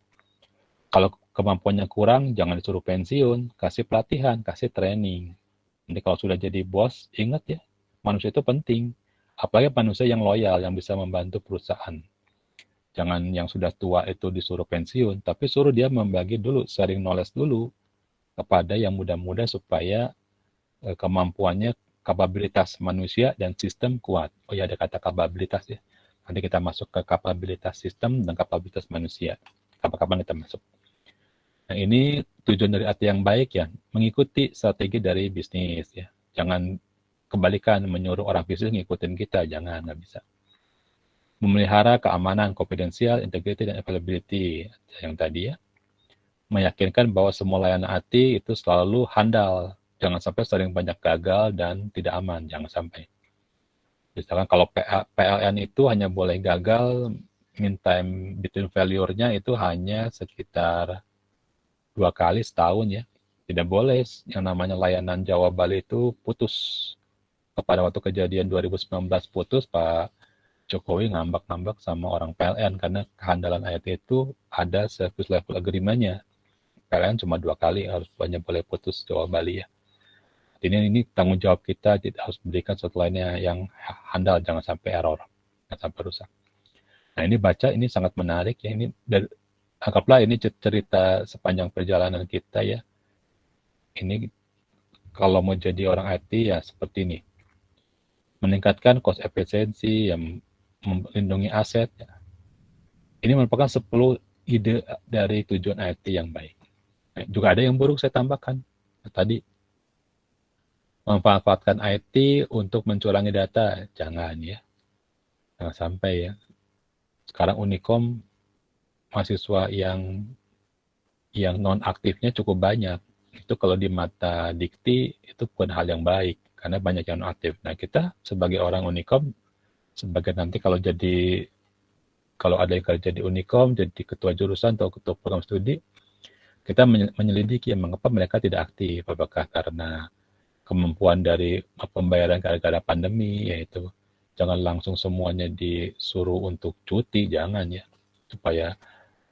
Kalau kemampuannya kurang, jangan disuruh pensiun, kasih pelatihan, kasih training. Nanti kalau sudah jadi bos, ingat ya, manusia itu penting. Apalagi manusia yang loyal, yang bisa membantu perusahaan. Jangan yang sudah tua itu disuruh pensiun, tapi suruh dia membagi dulu, sharing knowledge dulu kepada yang muda-muda supaya kemampuannya, kapabilitas manusia dan sistem kuat. Oh ya, ada kata kapabilitas ya. Nanti kita masuk ke kapabilitas sistem dan kapabilitas manusia. Kapan-kapan kita masuk. Nah, ini tujuan dari hati yang baik ya, mengikuti strategi dari bisnis ya. Jangan kebalikan, menyuruh orang bisnis ngikutin kita, jangan, nggak bisa. Memelihara keamanan, confidential, integrity, dan availability. Yang tadi ya, meyakinkan bahwa semua layanan IT itu selalu handal. Jangan sampai sering banyak gagal dan tidak aman, jangan sampai. Misalkan kalau PLN itu hanya boleh gagal, mean time between failure-nya itu hanya sekitar 2 kali setahun ya. Tidak boleh yang namanya layanan Jawa Bali itu putus. Pada waktu kejadian 2019 putus, Pak Jokowi ngambak-ngambak sama orang PLN karena kehandalan IT itu ada service level agreement-nya. PLN cuma 2 kali harus banyak boleh putus Jawa Bali ya. Ini tanggung jawab kita, kita harus berikan sesuatu lainnya yang handal, jangan sampai error, jangan sampai rusak. Nah ini baca, ini sangat menarik ya, ini dari, anggaplah ini cerita sepanjang perjalanan kita ya. Ini kalau mau jadi orang IT ya seperti ini, meningkatkan cost efisiensi, yang melindungi aset. Ya. Ini merupakan 10 ide dari tujuan IT yang baik. Nah, juga ada yang buruk saya tambahkan. Nah, tadi, memanfaatkan IT untuk mencurangi data, jangan ya, jangan sampai ya. Sekarang Unikom mahasiswa yang non aktifnya cukup banyak. Itu kalau di mata dikti itu bukan hal yang baik karena banyak yang non aktif. Nah kita sebagai orang Unikom, sebagai nanti kalau ada yang kerja di Unikom, jadi ketua jurusan atau ketua program studi, kita menyelidiki mengapa mereka tidak aktif. Apakah karena kemampuan dari pembayaran gara-gara pandemi, yaitu jangan langsung semuanya disuruh untuk cuti, jangan ya, supaya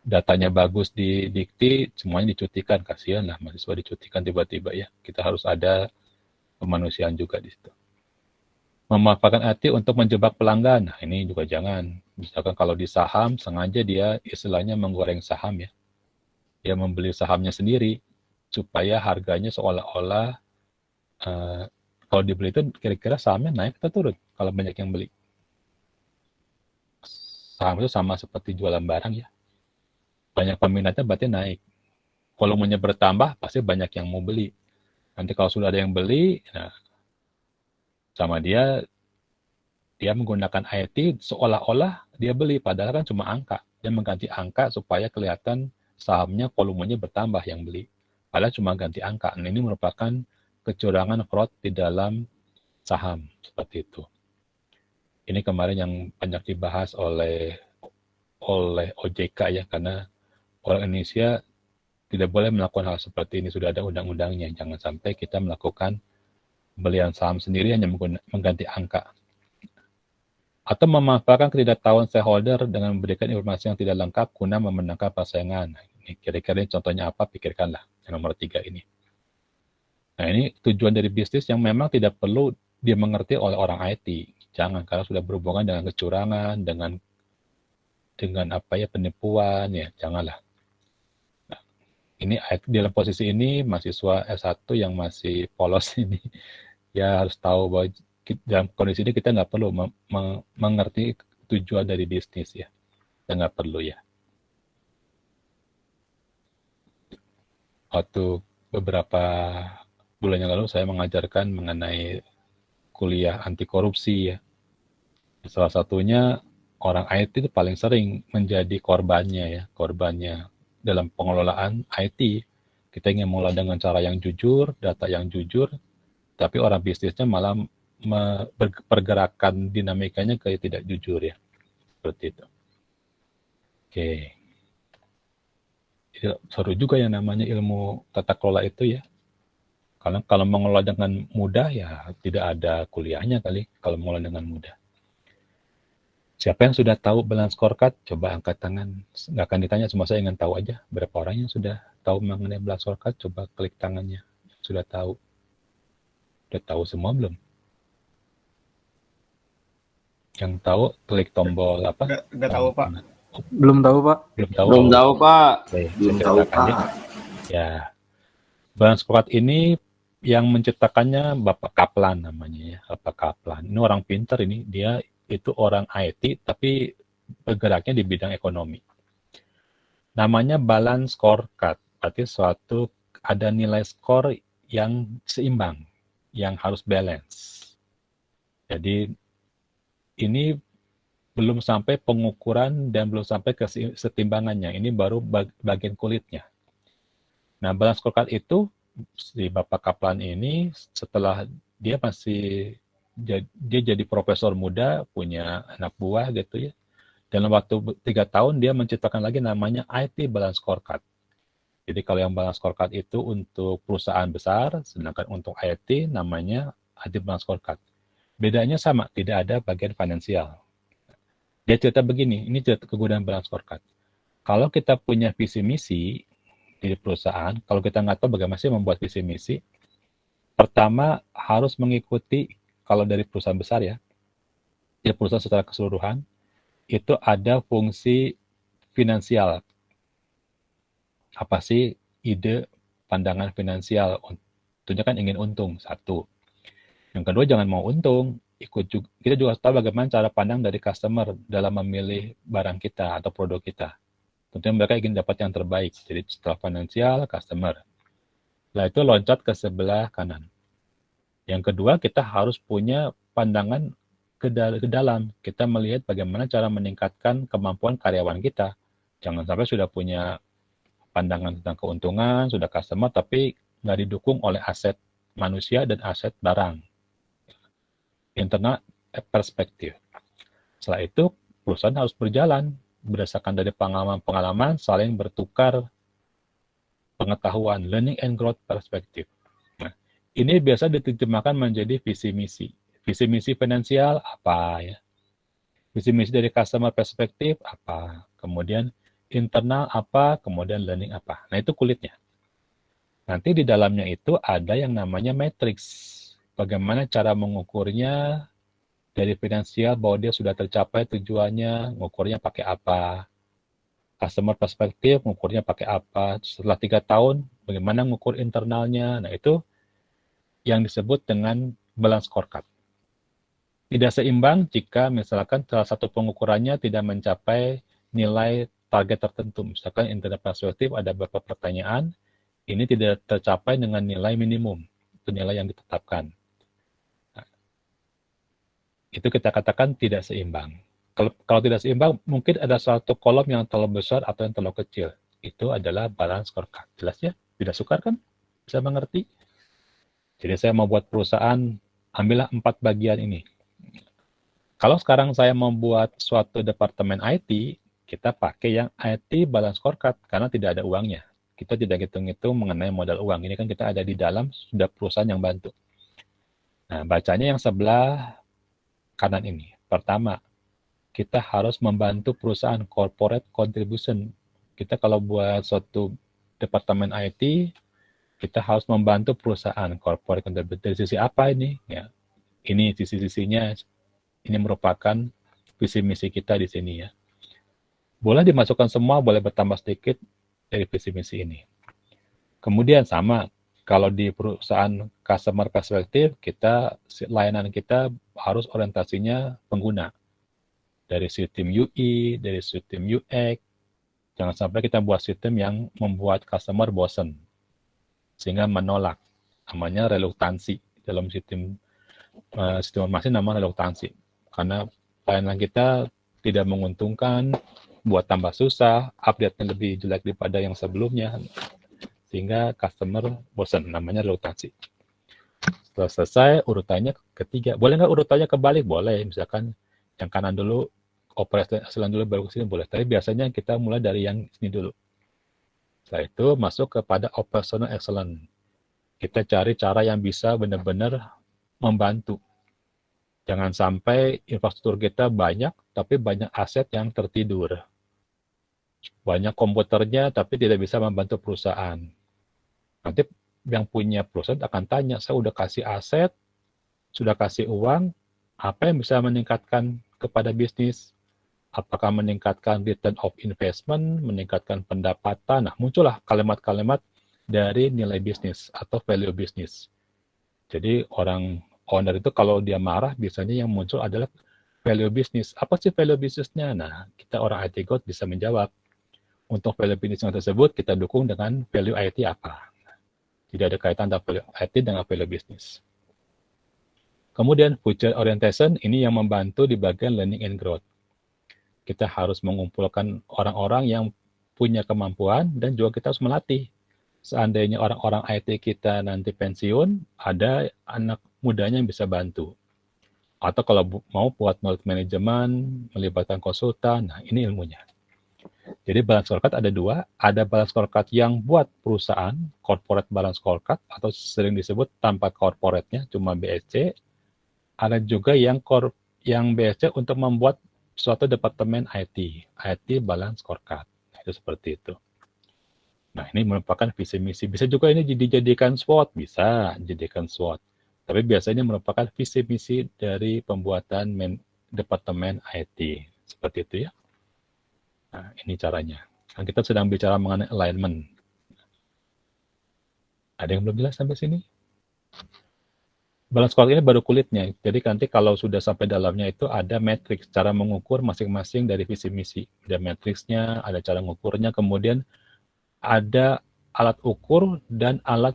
datanya bagus di dikti, semuanya dicutikan, kasihan lah mahasiswa dicutikan tiba-tiba ya. Kita harus ada kemanusiaan juga di situ. Memanfaatkan IT untuk menjebak pelanggan, nah ini juga jangan. Misalkan kalau di saham, sengaja dia istilahnya menggoreng saham ya. Dia membeli sahamnya sendiri, supaya harganya seolah-olah kalau dibeli itu kira-kira sahamnya naik atau turun kalau banyak yang beli. Saham itu sama seperti jualan barang ya. Banyak peminatnya berarti naik. Volumenya bertambah, pasti banyak yang mau beli. Nanti kalau sudah ada yang beli, nah, sama dia menggunakan IT seolah-olah dia beli, padahal kan cuma angka. Dia mengganti angka supaya kelihatan sahamnya volumenya bertambah yang beli. Padahal cuma ganti angka. Nah, ini merupakan kecurangan fraud di dalam saham, seperti itu. Ini kemarin yang banyak dibahas oleh OJK ya, karena orang Indonesia tidak boleh melakukan hal seperti ini, sudah ada undang-undangnya. Jangan sampai kita melakukan pembelian saham sendiri hanya mengganti angka. Atau memanfaatkan ketidaktahuan shareholder dengan memberikan informasi yang tidak lengkap guna memenangkan persaingan. Ini kira-kira contohnya apa, pikirkanlah. Yang nomor 3 ini. Nah ini tujuan dari bisnis yang memang tidak perlu dimengerti oleh orang IT. Jangan, karena sudah berhubungan dengan kecurangan, dengan apa ya, penipuan ya, janganlah. Nah, ini dalam posisi ini mahasiswa S1 yang masih polos ini ya harus tahu bahwa dalam kondisi ini kita nggak perlu mengerti tujuan dari bisnis ya, kita nggak perlu ya. Waktu beberapa bulan yang lalu saya mengajarkan mengenai kuliah anti korupsi ya. Salah satunya orang IT itu paling sering menjadi korbannya dalam pengelolaan IT. Kita ingin mengelola dengan cara yang jujur, data yang jujur, tapi orang bisnisnya malah pergerakan dinamikanya kayak tidak jujur ya. Seperti itu. Oke. Seru juga yang namanya ilmu tata kelola itu ya. Karena kalau mengelola dengan mudah ya tidak ada kuliahnya kali kalau mengelola dengan mudah. Siapa yang sudah tahu balance scorecard? Coba angkat tangan. Nggak akan ditanya, cuma saya ingin tahu aja. Berapa orang yang sudah tahu mengenai balance scorecard? Coba klik tangannya. Sudah tahu. Sudah tahu semua belum? Yang tahu klik tombol apa? Nggak tahu Pak. Belum tahu Pak. Belum tahu. Belum tahu Pak. Oke, Belum saya tahu ceritakan Pak. ya. Balance scorecard ini yang menciptakannya Bapak Kaplan namanya ya. Bapak Kaplan. Ini orang pintar ini. Dia itu orang IT tapi bergeraknya di bidang ekonomi. Namanya balance scorecard, berarti suatu ada nilai skor yang seimbang, yang harus balance. Jadi ini belum sampai pengukuran dan belum sampai kesetimbangannya. Ini baru bagian kulitnya. Nah, balance scorecard itu si Bapak Kaplan ini setelah dia jadi profesor muda, punya anak buah gitu ya. Dalam waktu 3 tahun dia menciptakan lagi namanya IT Balance Scorecard. Jadi kalau yang Balance Scorecard itu untuk perusahaan besar, sedangkan untuk IT namanya IT Balance Scorecard. Bedanya sama, tidak ada bagian finansial. Dia cerita begini, ini cerita kegunaan Balance Scorecard. Kalau kita punya visi misi di perusahaan, kalau kita nggak tahu bagaimana sih membuat visi misi, Pertama, harus mengikuti, kalau dari perusahaan besar ya perusahaan secara keseluruhan, itu ada fungsi finansial. Apa sih ide pandangan finansial? Tentunya kan ingin untung, satu. Yang kedua, jangan mau untung. Kita juga harus tahu bagaimana cara pandang dari customer dalam memilih barang kita atau produk kita. Tentunya mereka ingin dapat yang terbaik. Jadi setelah finansial, customer. Setelah itu loncat ke sebelah kanan. Yang kedua, kita harus punya pandangan ke dalam. Kita melihat bagaimana cara meningkatkan kemampuan karyawan kita. Jangan sampai sudah punya pandangan tentang keuntungan, sudah customer, tapi nggak didukung oleh aset manusia dan aset barang. Internal perspektif. Setelah itu, perusahaan harus berjalan berdasarkan dari pengalaman-pengalaman, saling bertukar pengetahuan, learning and growth perspektif. Nah, ini biasa diterjemahkan menjadi visi misi. Visi misi finansial apa ya? Visi misi dari customer perspektif apa? Kemudian internal apa? Kemudian learning apa? Nah, itu kulitnya. Nanti di dalamnya itu ada yang namanya matrix. Bagaimana cara mengukurnya dari finansial bahwa dia sudah tercapai tujuannya, mengukurnya pakai apa? Customer perspektif, mengukurnya pakai apa? Setelah 3 tahun, bagaimana mengukur internalnya? Nah, itu yang disebut dengan balance scorecard. Tidak seimbang jika misalkan salah satu pengukurannya tidak mencapai nilai target tertentu. Misalkan internal perspektif ada beberapa pertanyaan, ini tidak tercapai dengan nilai minimum, itu nilai yang ditetapkan. Nah, itu kita katakan tidak seimbang. Kalau tidak seimbang, mungkin ada satu kolom yang terlalu besar atau yang terlalu kecil. Itu adalah balance scorecard. Jelas ya? Tidak sukar kan? Bisa mengerti? Jadi saya mau buat perusahaan, ambillah 4 bagian ini. Kalau sekarang saya membuat suatu departemen IT, kita pakai yang IT balance scorecard karena tidak ada uangnya. Kita tidak hitung-hitung mengenai modal uang. Ini kan kita ada di dalam, sudah perusahaan yang bantu. Nah, bacanya yang sebelah kanan ini. Pertama, kita harus membantu perusahaan corporate contribution. Kita kalau buat suatu departemen IT, kita harus membantu perusahaan corporate contribution. Dari sisi apa ini? Ya, ini sisi-sisinya. Ini merupakan visi misi kita di sini ya. Boleh dimasukkan semua, boleh bertambah sedikit dari visi misi ini. Kemudian sama, kalau di perusahaan customer perspektif, layanan kita harus orientasinya pengguna. Dari sistem UI, dari sistem UX, jangan sampai kita buat sistem yang membuat customer bosan, sehingga menolak. Namanya reluktansi. Dalam sistem informasi namanya reluktansi. Karena layanan kita tidak menguntungkan, buat tambah susah, update-nya lebih jelek daripada yang sebelumnya, sehingga customer bosan, namanya reluktansi. Setelah selesai, urutannya ketiga. Boleh nggak urutannya kebalik? Boleh. Misalkan yang kanan dulu, operasi excellence dulu, baru ke sini boleh. Tapi biasanya kita mulai dari yang sini dulu. Setelah itu masuk kepada operational excellence. Kita cari cara yang bisa benar-benar membantu. Jangan sampai infrastruktur kita banyak, tapi banyak aset yang tertidur. Banyak komputernya, tapi tidak bisa membantu perusahaan. Nanti yang punya perusahaan akan tanya, saya udah kasih aset, sudah kasih uang, apa yang bisa meningkatkan kepada bisnis? Apakah meningkatkan return of investment, meningkatkan pendapatan? Nah, muncullah kalimat-kalimat dari nilai bisnis atau value bisnis. Jadi orang owner itu kalau dia marah, biasanya yang muncul adalah value bisnis. Apa sih value bisnisnya? Nah, kita orang IT God bisa menjawab. Untuk value bisnis yang tersebut, kita dukung dengan value IT apa. Tidak ada kaitan antara value IT dengan value bisnis. Kemudian, future orientation, ini yang membantu di bagian learning and growth. Kita harus mengumpulkan orang-orang yang punya kemampuan dan juga kita harus melatih. Seandainya orang-orang IT kita nanti pensiun, ada anak mudanya yang bisa bantu. Atau kalau mau buat knowledge management, melibatkan konsultan, nah ini ilmunya. Jadi balance scorecard ada 2, ada balance scorecard yang buat perusahaan, corporate balance scorecard, atau sering disebut tanpa corporate-nya, cuma BSC. Ada juga yang BSC untuk membuat suatu departemen IT balance scorecard. Itu seperti itu. Nah, ini merupakan visi misi. Bisa juga ini dijadikan SWOT, bisa dijadikan SWOT. Tapi biasanya merupakan visi misi dari pembuatan departemen IT. Seperti itu ya. Nah, ini caranya. Kan kita sedang bicara mengenai alignment. Ada yang belum jelas sampai sini? Balance score ini baru kulitnya. Jadi nanti kalau sudah sampai dalamnya itu ada matriks, cara mengukur masing-masing dari visi misi. Ada matriksnya, ada cara mengukurnya, kemudian ada alat ukur dan alat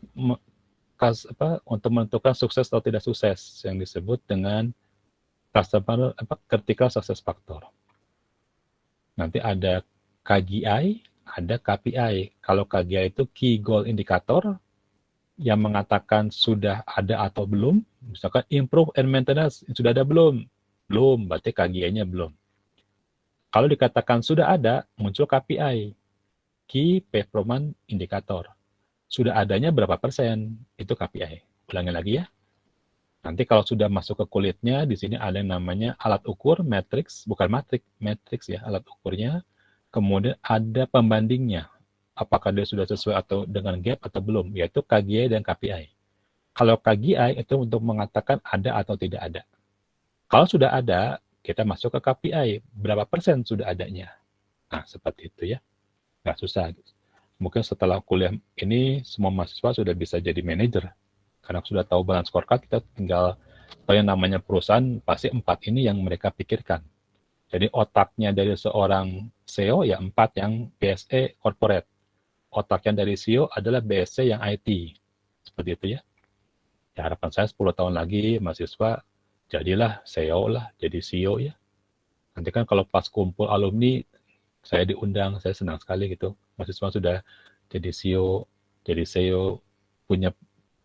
untuk menentukan sukses atau tidak sukses yang disebut dengan critical success factor. Nanti ada KGI, ada KPI. Kalau KGI itu key goal indicator yang mengatakan sudah ada atau belum. Misalkan improve and maintenance, sudah ada belum? Belum, berarti KGI-nya belum. Kalau dikatakan sudah ada, muncul KPI, key performance indicator. Sudah adanya berapa persen? Itu KPI. Ulangi lagi ya. Nanti kalau sudah masuk ke kulitnya, di sini ada yang namanya alat ukur, matrix, bukan matrix ya, alat ukurnya. Kemudian ada pembandingnya. Apakah dia sudah sesuai atau dengan gap atau belum, yaitu KGI dan KPI. Kalau KGI itu untuk mengatakan ada atau tidak ada. Kalau sudah ada, kita masuk ke KPI. Berapa persen sudah adanya? Nah, seperti itu ya. Nggak susah. Mungkin setelah kuliah ini, semua mahasiswa sudah bisa jadi manajer. Karena sudah tahu balance scorecard, kita tinggal tahu yang namanya perusahaan, pasti 4 ini yang mereka pikirkan. Jadi otaknya dari seorang CEO ya 4 yang BSE corporate. Otaknya dari CEO adalah BSC yang IT. Seperti itu ya. Ya, harapan saya 10 tahun lagi mahasiswa jadilah CEO lah, jadi CEO ya. Nanti kan kalau pas kumpul alumni, saya diundang, saya senang sekali gitu. Mahasiswa sudah jadi CEO, punya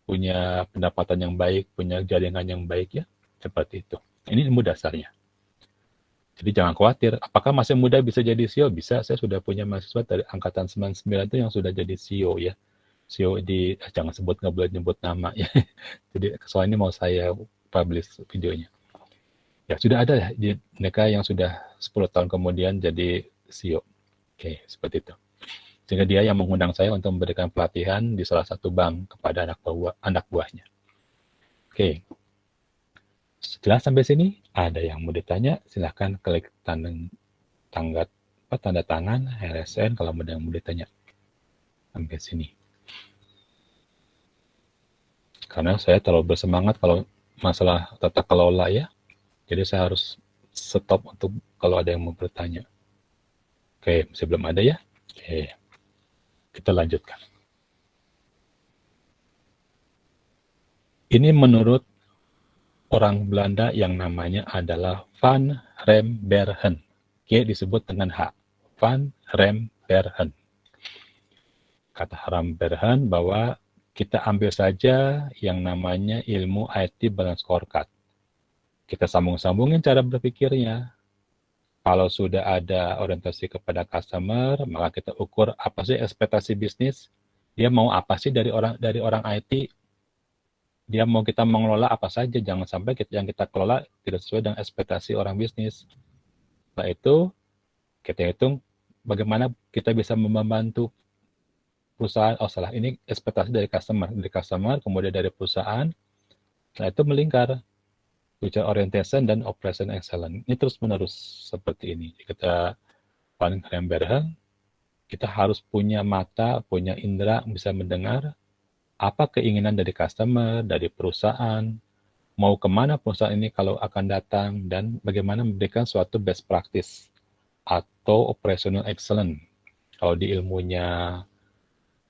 punya pendapatan yang baik, punya jaringan yang baik ya. Seperti itu. Ini ilmu dasarnya. Jadi jangan khawatir, apakah masih muda bisa jadi CEO? Bisa, saya sudah punya mahasiswa dari angkatan 99 itu yang sudah jadi CEO ya. CEO jangan sebut, nggak boleh nyebut nama ya. Jadi soal ini mau saya publish videonya. Ya sudah ada ya mereka yang sudah 10 tahun kemudian jadi CEO. Oke, seperti itu. Sehingga dia yang mengundang saya untuk memberikan pelatihan di salah satu bank kepada anak buahnya. Oke, setelah sampai sini, ada yang mau ditanya, silahkan klik tanda tangan LSN kalau ada yang mau ditanya sampai sini. Karena saya terlalu bersemangat kalau masalah tata kelola ya, jadi saya harus stop untuk kalau ada yang mau bertanya. Oke, masih belum ada ya? Oke, kita lanjutkan. Ini menurut orang Belanda yang namanya adalah Van Rembergen. Oke, disebut dengan H. Van Rembergen. Kata Rembergen bahwa kita ambil saja yang namanya ilmu IT balance scorecard. Kita sambung-sambungin cara berpikirnya. Kalau sudah ada orientasi kepada customer, maka kita ukur apa sih ekspektasi bisnis. Dia mau apa sih dari orang IT. Dia mau kita mengelola apa saja. Jangan sampai yang kita kelola tidak sesuai dengan ekspektasi orang bisnis. Setelah itu, kita hitung bagaimana kita bisa membantu perusahaan. Oh salah, ini ekspektasi dari customer, kemudian dari perusahaan. Setelah itu melingkar. Future orientation dan operation excellence. Ini terus menerus seperti ini. Kita paling Rembergen, kita harus punya mata, punya indera, bisa mendengar apa keinginan dari customer, dari perusahaan, mau kemana perusahaan ini kalau akan datang, dan bagaimana memberikan suatu best practice atau operational excellence. Kalau di ilmunya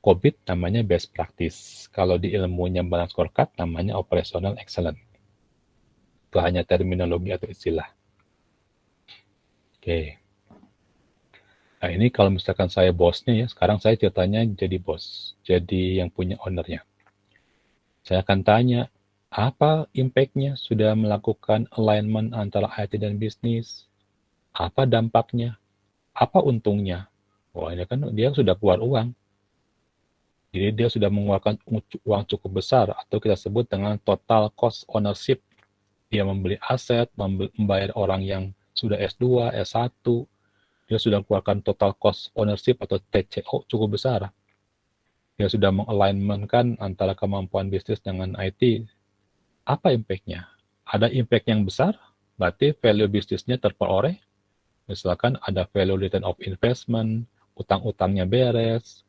COVID namanya best practice. Kalau di ilmunya balance scorecard namanya operational excellence. Itu hanya terminologi atau istilah. Oke. Nah ini kalau misalkan saya bosnya ya, sekarang saya ceritanya jadi bos, jadi yang punya ownernya. Saya akan tanya, apa impact-nya sudah melakukan alignment antara IT dan bisnis? Apa dampaknya? Apa untungnya? Wah ini kan dia sudah keluar uang. Jadi dia sudah mengeluarkan uang cukup besar atau kita sebut dengan total cost ownership. Dia membeli aset, membayar orang yang sudah S2, S1, dia sudah keluarkan total cost ownership atau TCO cukup besar. dia sudah mengalignmentkan antara kemampuan bisnis dengan IT, apa impact-nya? Ada impact yang besar, berarti value bisnisnya terperoleh. Misalkan ada value return of investment, utang-utangnya beres,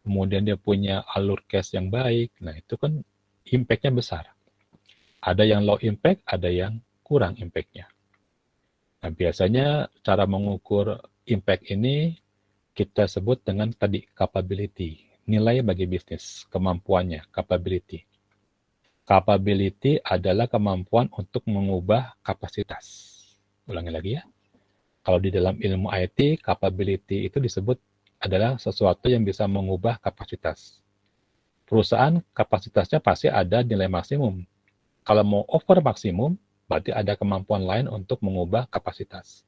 kemudian dia punya alur cash yang baik. Nah, itu kan impact-nya besar. Ada yang low impact, ada yang kurang impact-nya. Nah, biasanya cara mengukur impact ini kita sebut dengan tadi capability, nilai bagi bisnis, kemampuannya, capability. Capability adalah kemampuan untuk mengubah kapasitas. Ulangi lagi ya. Kalau di dalam ilmu IT, capability itu disebut adalah sesuatu yang bisa mengubah kapasitas. Perusahaan kapasitasnya pasti ada nilai maksimum. Kalau mau over maksimum, berarti ada kemampuan lain untuk mengubah kapasitas.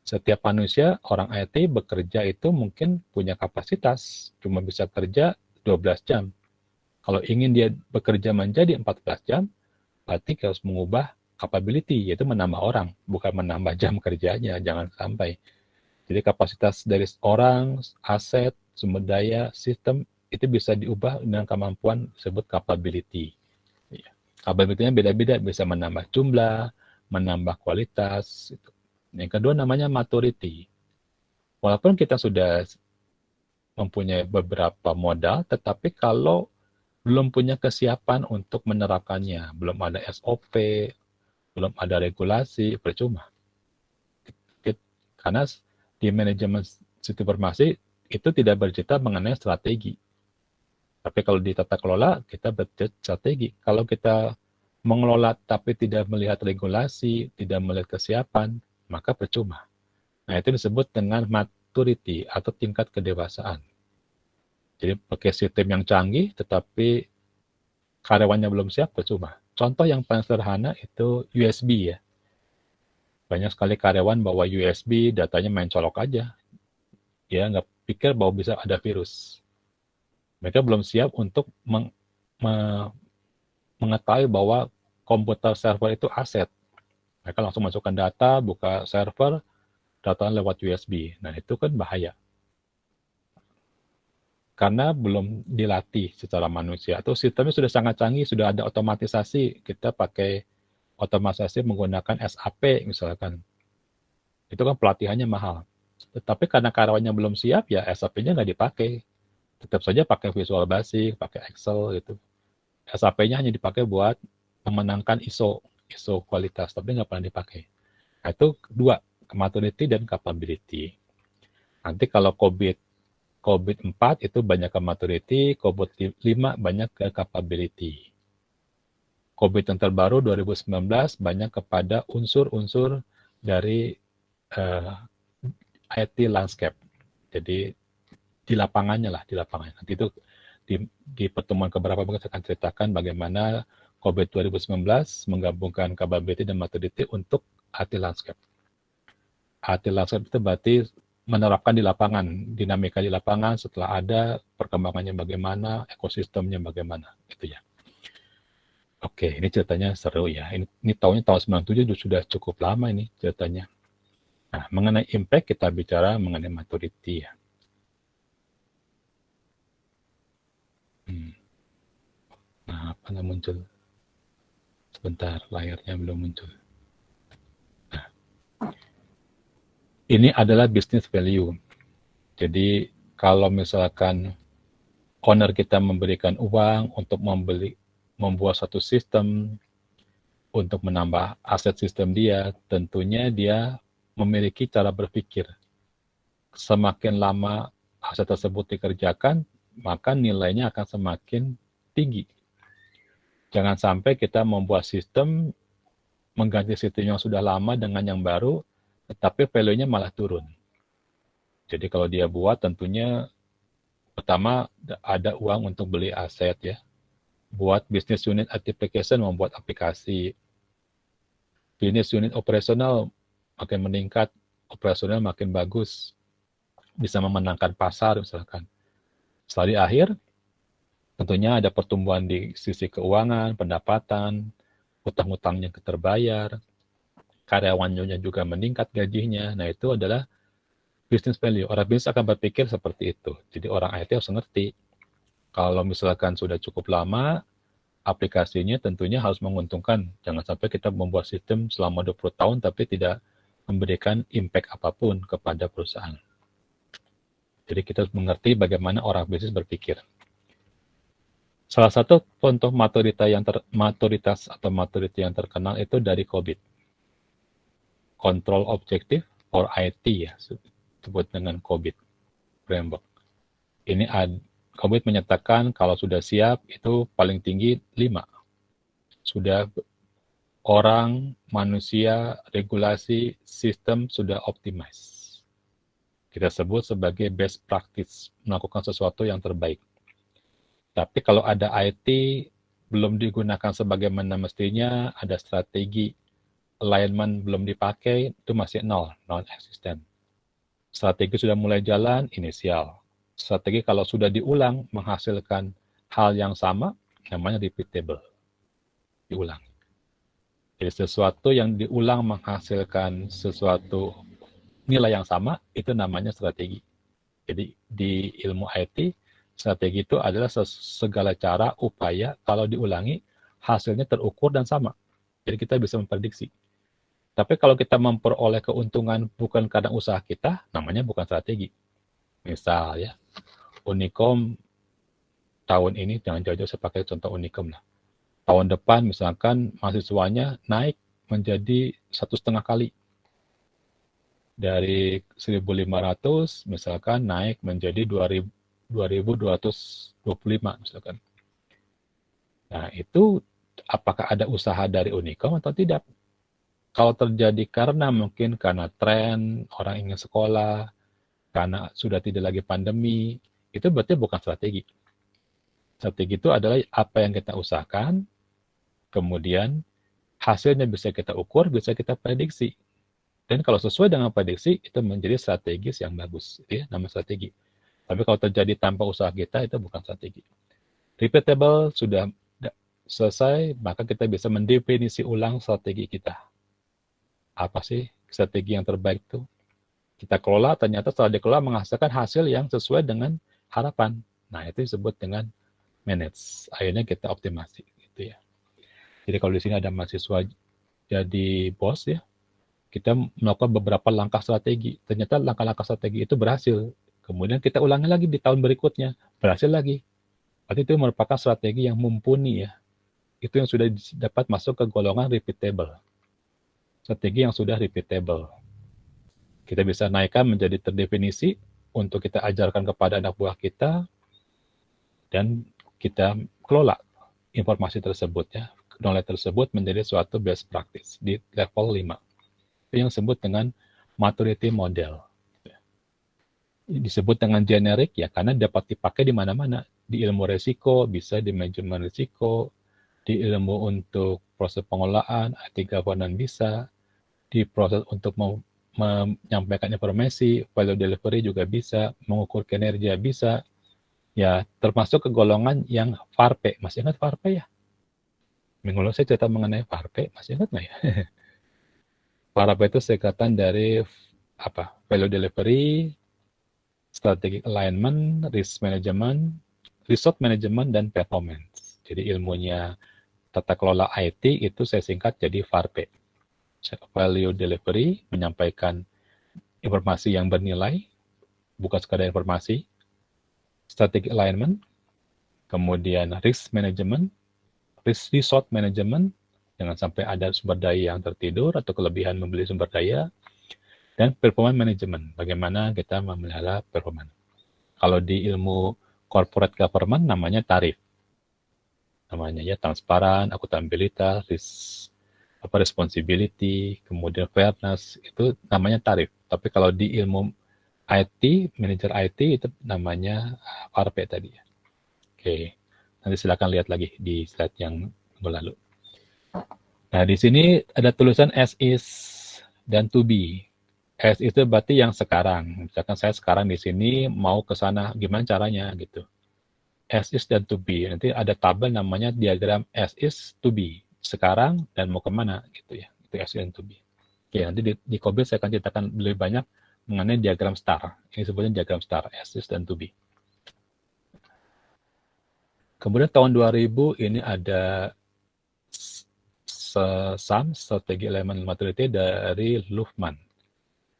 Setiap manusia, orang IT bekerja itu mungkin punya kapasitas, cuma bisa kerja 12 jam. Kalau ingin dia bekerja menjadi 14 jam, berarti harus mengubah capability, yaitu menambah orang, bukan menambah jam kerjanya, jangan sampai. Jadi kapasitas dari orang, aset, sumber daya, sistem, itu bisa diubah dengan kemampuan disebut capability. Capability-nya beda-beda, bisa menambah jumlah, menambah kualitas. Yang kedua namanya maturity. Walaupun kita sudah mempunyai beberapa modal, tetapi kalau belum punya kesiapan untuk menerapkannya, belum ada SOP, belum ada regulasi, percuma. Karena di manajemen sistem informasi itu tidak bercerita mengenai strategi. Tapi kalau di tata kelola, kita bercerita strategi. Kalau kita mengelola tapi tidak melihat regulasi, tidak melihat kesiapan, maka percuma. Nah, itu disebut dengan maturity atau tingkat kedewasaan. Jadi pakai sistem yang canggih, tetapi karyawannya belum siap, percuma. Contoh yang paling sederhana itu USB ya. Banyak sekali karyawan bawa USB, datanya main colok aja. Ya, nggak pikir bahwa bisa ada virus. Mereka belum siap untuk mengetahui bahwa komputer server itu aset. Mereka langsung masukkan data, buka server, datanya lewat USB. Nah, itu kan bahaya. Karena belum dilatih secara manusia. Atau sistemnya sudah sangat canggih, sudah ada otomatisasi. Kita pakai otomatisasi menggunakan SAP misalkan. Itu kan pelatihannya mahal. Tetapi karena karyawannya belum siap, ya SAP-nya nggak dipakai. Tetap saja pakai Visual Basic, pakai Excel gitu. SAP-nya hanya dipakai buat memenangkan ISO kualitas, tapi nggak pernah dipakai. Nah, itu dua, maturity dan capability. Nanti kalau COVID 4 itu banyak ke maturity, COVID 5 banyak ke capability. COVID yang terbaru 2019 banyak kepada unsur-unsur dari IT landscape. Jadi di lapangannya lah, di lapangan. Nanti itu di pertemuan keberapa kita akan ceritakan bagaimana COVID 2019 menggabungkan capability dan maturity untuk IT landscape. IT landscape itu berarti menerapkan di lapangan, dinamika di lapangan setelah ada, perkembangannya bagaimana, ekosistemnya bagaimana, gitu ya. Oke, ini ceritanya seru ya. Ini tahunnya tahun 97 sudah cukup lama ini ceritanya. Nah, mengenai impact kita bicara mengenai maturity ya. Nah, apa nggak muncul? Sebentar, layarnya belum muncul. Nah, ini adalah business value. Jadi, kalau misalkan owner kita memberikan uang untuk membuat satu sistem, untuk menambah aset sistem dia, tentunya dia memiliki cara berpikir. Semakin lama aset tersebut dikerjakan, maka nilainya akan semakin tinggi. Jangan sampai kita membuat sistem, mengganti sistem yang sudah lama dengan yang baru, tetapi value-nya malah turun. Jadi kalau dia buat tentunya pertama ada uang untuk beli aset ya. Buat business unit application membuat aplikasi. Business unit operasional makin meningkat, operasional makin bagus. Bisa memenangkan pasar misalkan. Setelah di akhir, tentunya ada pertumbuhan di sisi keuangan, pendapatan, hutang-hutangnya terbayar, karyawannya juga meningkat gajinya. Nah, itu adalah business value. Orang bisnis akan berpikir seperti itu. Jadi orang IT harus ngerti Kalau misalkan sudah cukup lama, aplikasinya tentunya harus menguntungkan. Jangan sampai kita membuat sistem selama 20 tahun tapi tidak memberikan impact apapun kepada perusahaan. Jadi kita harus mengerti bagaimana orang bisnis berpikir. Salah satu contoh maturity yang terkenal itu dari COVID. Control Objective for IT ya, disebut dengan COVID framework. Ini COVID menyatakan kalau sudah siap itu paling tinggi 5. Sudah orang, manusia, regulasi, sistem sudah optimize. Kita sebut sebagai best practice, melakukan sesuatu yang terbaik. Tapi kalau ada IT belum digunakan sebagaimana mestinya, ada strategi alignment belum dipakai, itu masih nol, non-existent. Strategi sudah mulai jalan, inisial. Strategi kalau sudah diulang menghasilkan hal yang sama, namanya repeatable. Diulang. Jadi sesuatu yang diulang menghasilkan sesuatu nilai yang sama, itu namanya strategi. Jadi di ilmu IT, strategi itu adalah segala cara, upaya, kalau diulangi, hasilnya terukur dan sama. Jadi kita bisa memprediksi. Tapi kalau kita memperoleh keuntungan bukan karena usaha kita, namanya bukan strategi. Misal ya, Unicom tahun ini, jangan jauh-jauh saya pakai contoh Unicom lah. Tahun depan misalkan mahasiswanya naik menjadi 1,5 kali. Dari 1.500 misalkan naik menjadi 2.225 misalkan. Nah itu apakah ada usaha dari Unicom atau tidak? Kalau terjadi karena mungkin karena tren, orang ingin sekolah, karena sudah tidak lagi pandemi, itu berarti bukan strategi. Strategi itu adalah apa yang kita usahakan, kemudian hasilnya bisa kita ukur, bisa kita prediksi. Dan kalau sesuai dengan prediksi, itu menjadi strategis yang bagus. Itu ya, nama strategi. Tapi kalau terjadi tanpa usaha kita, itu bukan strategi. Repeatable sudah selesai, maka kita bisa mendefinisi ulang strategi kita. Apa sih strategi yang terbaik itu? Kita kelola, ternyata setelah dikelola menghasilkan hasil yang sesuai dengan harapan. Nah, itu disebut dengan manage. Akhirnya kita optimasi. Gitu ya. Jadi kalau di sini ada mahasiswa jadi bos ya, kita melakukan beberapa langkah strategi. Ternyata langkah-langkah strategi itu berhasil. Kemudian kita ulangi lagi di tahun berikutnya, berhasil lagi. Berarti itu merupakan strategi yang mumpuni ya. Itu yang sudah dapat masuk ke golongan repeatable. Strategi yang sudah repeatable. Kita bisa naikkan menjadi terdefinisi untuk kita ajarkan kepada anak buah kita dan kita kelola informasi tersebut ya. Knowledge tersebut menjadi suatu best practice di level 5. Itu yang disebut dengan maturity model. Disebut dengan generik ya karena dapat dipakai di mana-mana. Di ilmu resiko, bisa di manajemen resiko, di ilmu untuk proses pengelolaan, IT governance bisa, di proses untuk menyampaikan informasi, value delivery juga bisa, mengukur kinerja bisa, ya termasuk ke golongan yang VARPE. Masih ingat VARPE ya? Minggu lalu saya cerita mengenai VARPE, masih ingat nggak ya? VARPE itu singkatan dari apa? Value delivery, strategic alignment, risk management, resource management, dan performance. Jadi ilmunya tata kelola IT itu saya singkat jadi VARPE. Value delivery, menyampaikan informasi yang bernilai, bukan sekadar informasi. Strategic alignment, kemudian risk management, resource management, jangan sampai ada sumber daya yang tertidur atau kelebihan membeli sumber daya, dan performance management, bagaimana kita memelihara performance. Kalau di ilmu corporate government namanya tarif. Namanya ya transparan, akuntabilitas, responsibility, kemudian fairness, itu namanya tarif. Tapi kalau di ilmu IT, manajer IT itu namanya VARPE tadi. Oke, nanti silakan lihat lagi di slide yang lalu. Nah, di sini ada tulisan as is dan to be. As itu berarti yang sekarang. Misalkan saya sekarang di sini mau ke sana, gimana caranya gitu. As is dan to be. Nanti ada tabel namanya diagram as is to be. Sekarang dan mau kemana gitu ya. Itu as is dan to be. Oke, nanti di COVID saya akan ceritakan lebih banyak mengenai diagram star. Ini sebutnya diagram star, as is dan to be. Kemudian tahun 2000 ini ada SAM, Strategi Elemen Maturity dari Luhmann.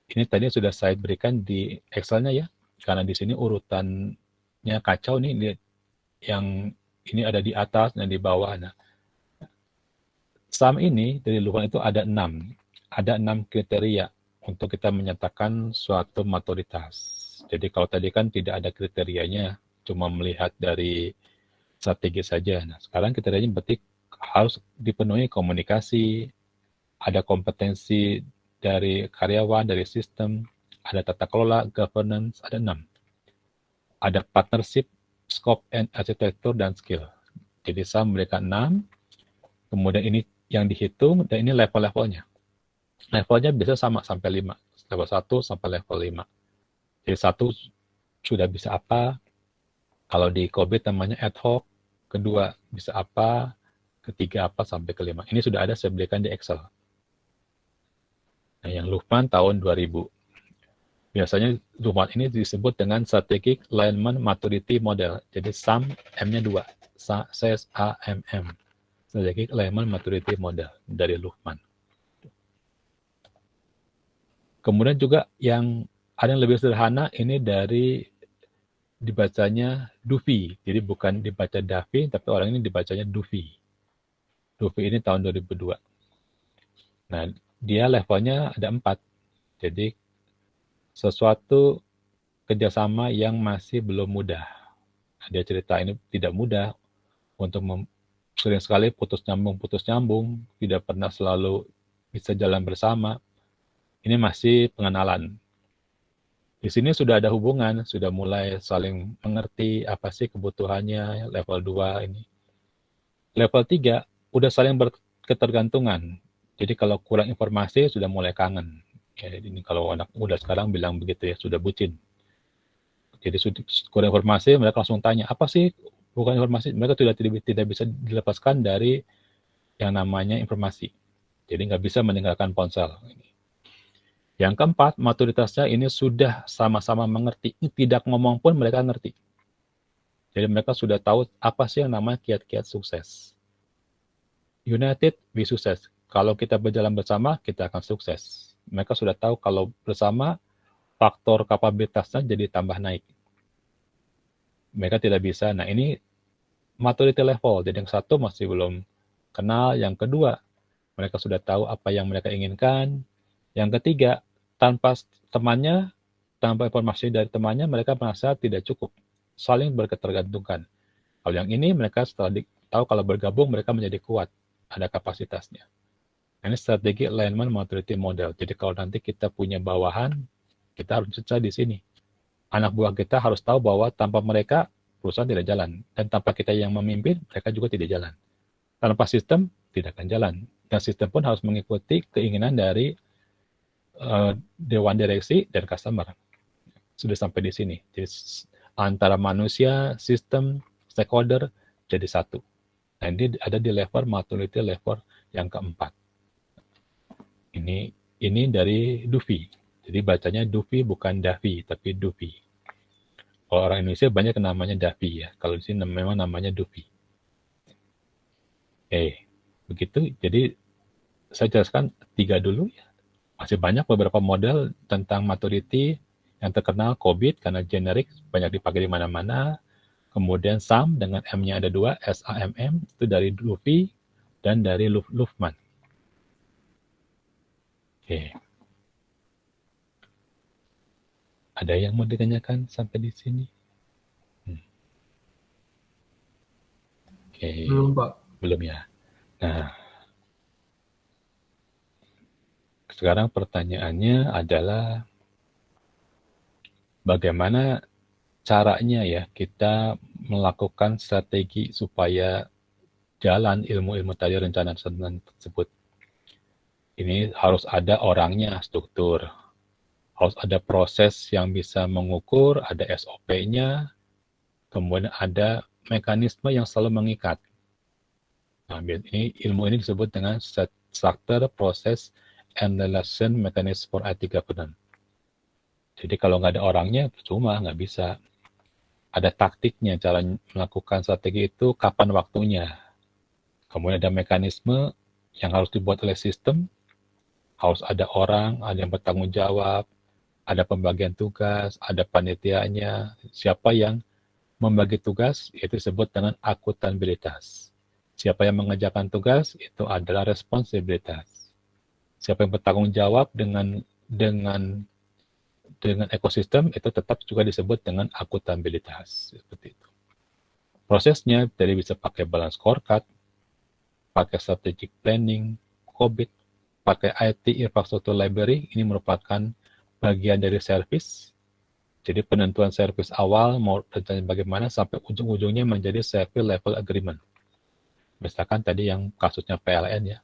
Ini tadi sudah saya berikan di Excel-nya ya, karena di sini urutannya kacau nih, yang ini ada di atas dan di bawah. Nah, SAM ini dari Luhmann itu ada 6. Ada 6 kriteria untuk kita menyatakan suatu maturitas. Jadi kalau tadi kan tidak ada kriterianya, cuma melihat dari strategi saja. Nah, sekarang kriterianya berarti harus dipenuhi komunikasi, ada kompetensi dari karyawan, dari sistem, ada tata kelola, governance, ada 6. Ada partnership, scope and arsitektur, dan skill. Jadi saya memberikan 6, kemudian ini yang dihitung, dan ini level-levelnya. Levelnya bisa sama sampai 5, level 1 sampai level 5. Jadi 1 sudah bisa apa, kalau di COVID namanya ad hoc, kedua bisa apa, ketiga apa, sampai kelima. Ini sudah ada saya berikan di Excel. Nah, yang Luhmann tahun 2000. Biasanya Luhmann ini disebut dengan Strategic Alignment Maturity Model. Jadi SAM, M-nya 2. SAMM. Strategic Alignment Maturity Model dari Luhmann. Kemudian juga yang ada yang lebih sederhana, ini dari dibacanya Duffy. Jadi bukan dibaca Duffy, tapi orang ini dibacanya Duffy. Duffy ini tahun 2002. Nah, dia levelnya ada 4. Jadi sesuatu kerjasama yang masih belum mudah. Dia cerita ini tidak mudah untuk sering sekali putus nyambung, tidak pernah selalu bisa jalan bersama. Ini masih pengenalan. Di sini sudah ada hubungan, sudah mulai saling mengerti apa sih kebutuhannya, level 2 ini. Level 3 udah saling berketergantungan. Jadi kalau kurang informasi sudah mulai kangen. Ya, ini kalau anak muda sekarang bilang begitu ya, sudah bucin. Jadi kurang informasi, mereka langsung tanya, apa sih bukan informasi? Mereka tidak bisa dilepaskan dari yang namanya informasi. Jadi nggak bisa meninggalkan ponsel. Yang keempat, maturitasnya ini sudah sama-sama mengerti. Tidak ngomong pun mereka ngerti. Jadi mereka sudah tahu apa sih yang namanya kiat-kiat sukses. United, we sukses. Kalau kita berjalan bersama, kita akan sukses. Mereka sudah tahu kalau bersama, faktor kapabilitasnya jadi tambah naik. Mereka tidak bisa. Nah, ini maturity level. Jadi yang satu masih belum kenal. Yang kedua, mereka sudah tahu apa yang mereka inginkan. Yang ketiga, tanpa temannya, tanpa informasi dari temannya, mereka merasa tidak cukup. Saling berketergantungan. Kalau yang ini, mereka setelah tahu kalau bergabung, mereka menjadi kuat. Ada kapasitasnya. Ini strategi alignment maturity model. Jadi kalau nanti kita punya bawahan, kita harus cerita di sini. Anak buah kita harus tahu bahwa tanpa mereka, perusahaan tidak jalan. Dan tanpa kita yang memimpin, mereka juga tidak jalan. Tanpa sistem, tidak akan jalan. Dan sistem pun harus mengikuti keinginan dari dewan direksi dan customer. Sudah sampai di sini. Jadi antara manusia, sistem, stakeholder jadi satu. Nah, ini ada di level maturity level yang keempat. Ini dari Duffy. Jadi bacanya Duffy bukan Davi, tapi Duffy. Kalau orang Indonesia banyak namanya Davi ya. Kalau di sini memang namanya Duffy. Begitu. Jadi saya jelaskan 3 dulu ya. Masih banyak beberapa model tentang maturity yang terkenal COVID karena generik banyak dipakai di mana-mana. Kemudian SAM dengan M-nya ada 2, SAMM itu dari Duffy dan dari Luhmann. Ada yang mau ditanyakan sampai di sini? Belum, Pak. Belum ya. Nah, sekarang pertanyaannya adalah bagaimana caranya ya kita melakukan strategi supaya jalan ilmu-ilmu tadi rencana tersebut. Ini harus ada orangnya, struktur. Harus ada proses yang bisa mengukur, ada SOP-nya, kemudian ada mekanisme yang selalu mengikat. Nah, ilmu ini disebut dengan Structure, Process, and Relation Mechanism for IT Governance. Jadi kalau nggak ada orangnya, cuma nggak bisa. Ada taktiknya, cara melakukan strategi itu kapan waktunya. Kemudian ada mekanisme yang harus dibuat oleh sistem, harus ada orang, ada yang bertanggung jawab, ada pembagian tugas, ada panitianya, siapa yang membagi tugas, itu disebut dengan akuntabilitas. Siapa yang mengerjakan tugas, itu adalah responsibilitas. Siapa yang bertanggung jawab dengan ekosistem, itu tetap juga disebut dengan akuntabilitas. Seperti itu. Prosesnya, jadi bisa pakai balance scorecard, pakai strategic planning, COVID, pakai IT infrastructure library, ini merupakan bagian dari service. Jadi penentuan service awal mau rencana bagaimana sampai ujung-ujungnya menjadi service level agreement. Misalkan tadi yang kasusnya PLN ya,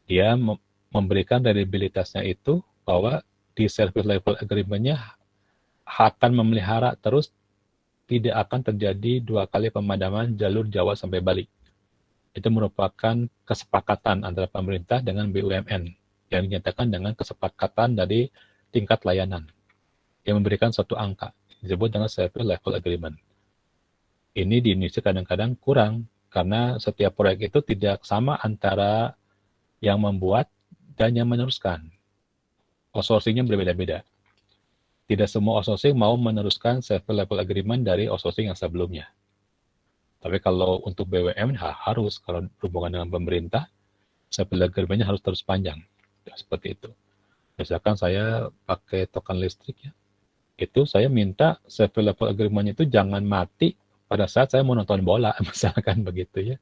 dia memberikan reliabilitasnya itu bahwa di service level agreement-nya akan memelihara terus tidak akan terjadi 2 kali pemadaman jalur Jawa sampai Bali. Itu merupakan kesepakatan antara pemerintah dengan BUMN yang dinyatakan dengan kesepakatan dari tingkat layanan yang memberikan suatu angka disebut dengan service level agreement. Ini di Indonesia kadang-kadang kurang karena setiap proyek itu tidak sama antara yang membuat dan yang meneruskan. Outsourcing-nya berbeda-beda. Tidak semua outsourcing mau meneruskan service level agreement dari outsourcing yang sebelumnya. Tapi kalau untuk BUMN harus, kalau berhubungan dengan pemerintah, service agreement-nya harus terus panjang. Ya, seperti itu. Misalkan saya pakai token listrik ya, itu saya minta service level agreement itu jangan mati pada saat saya mau nonton bola, misalkan begitu ya.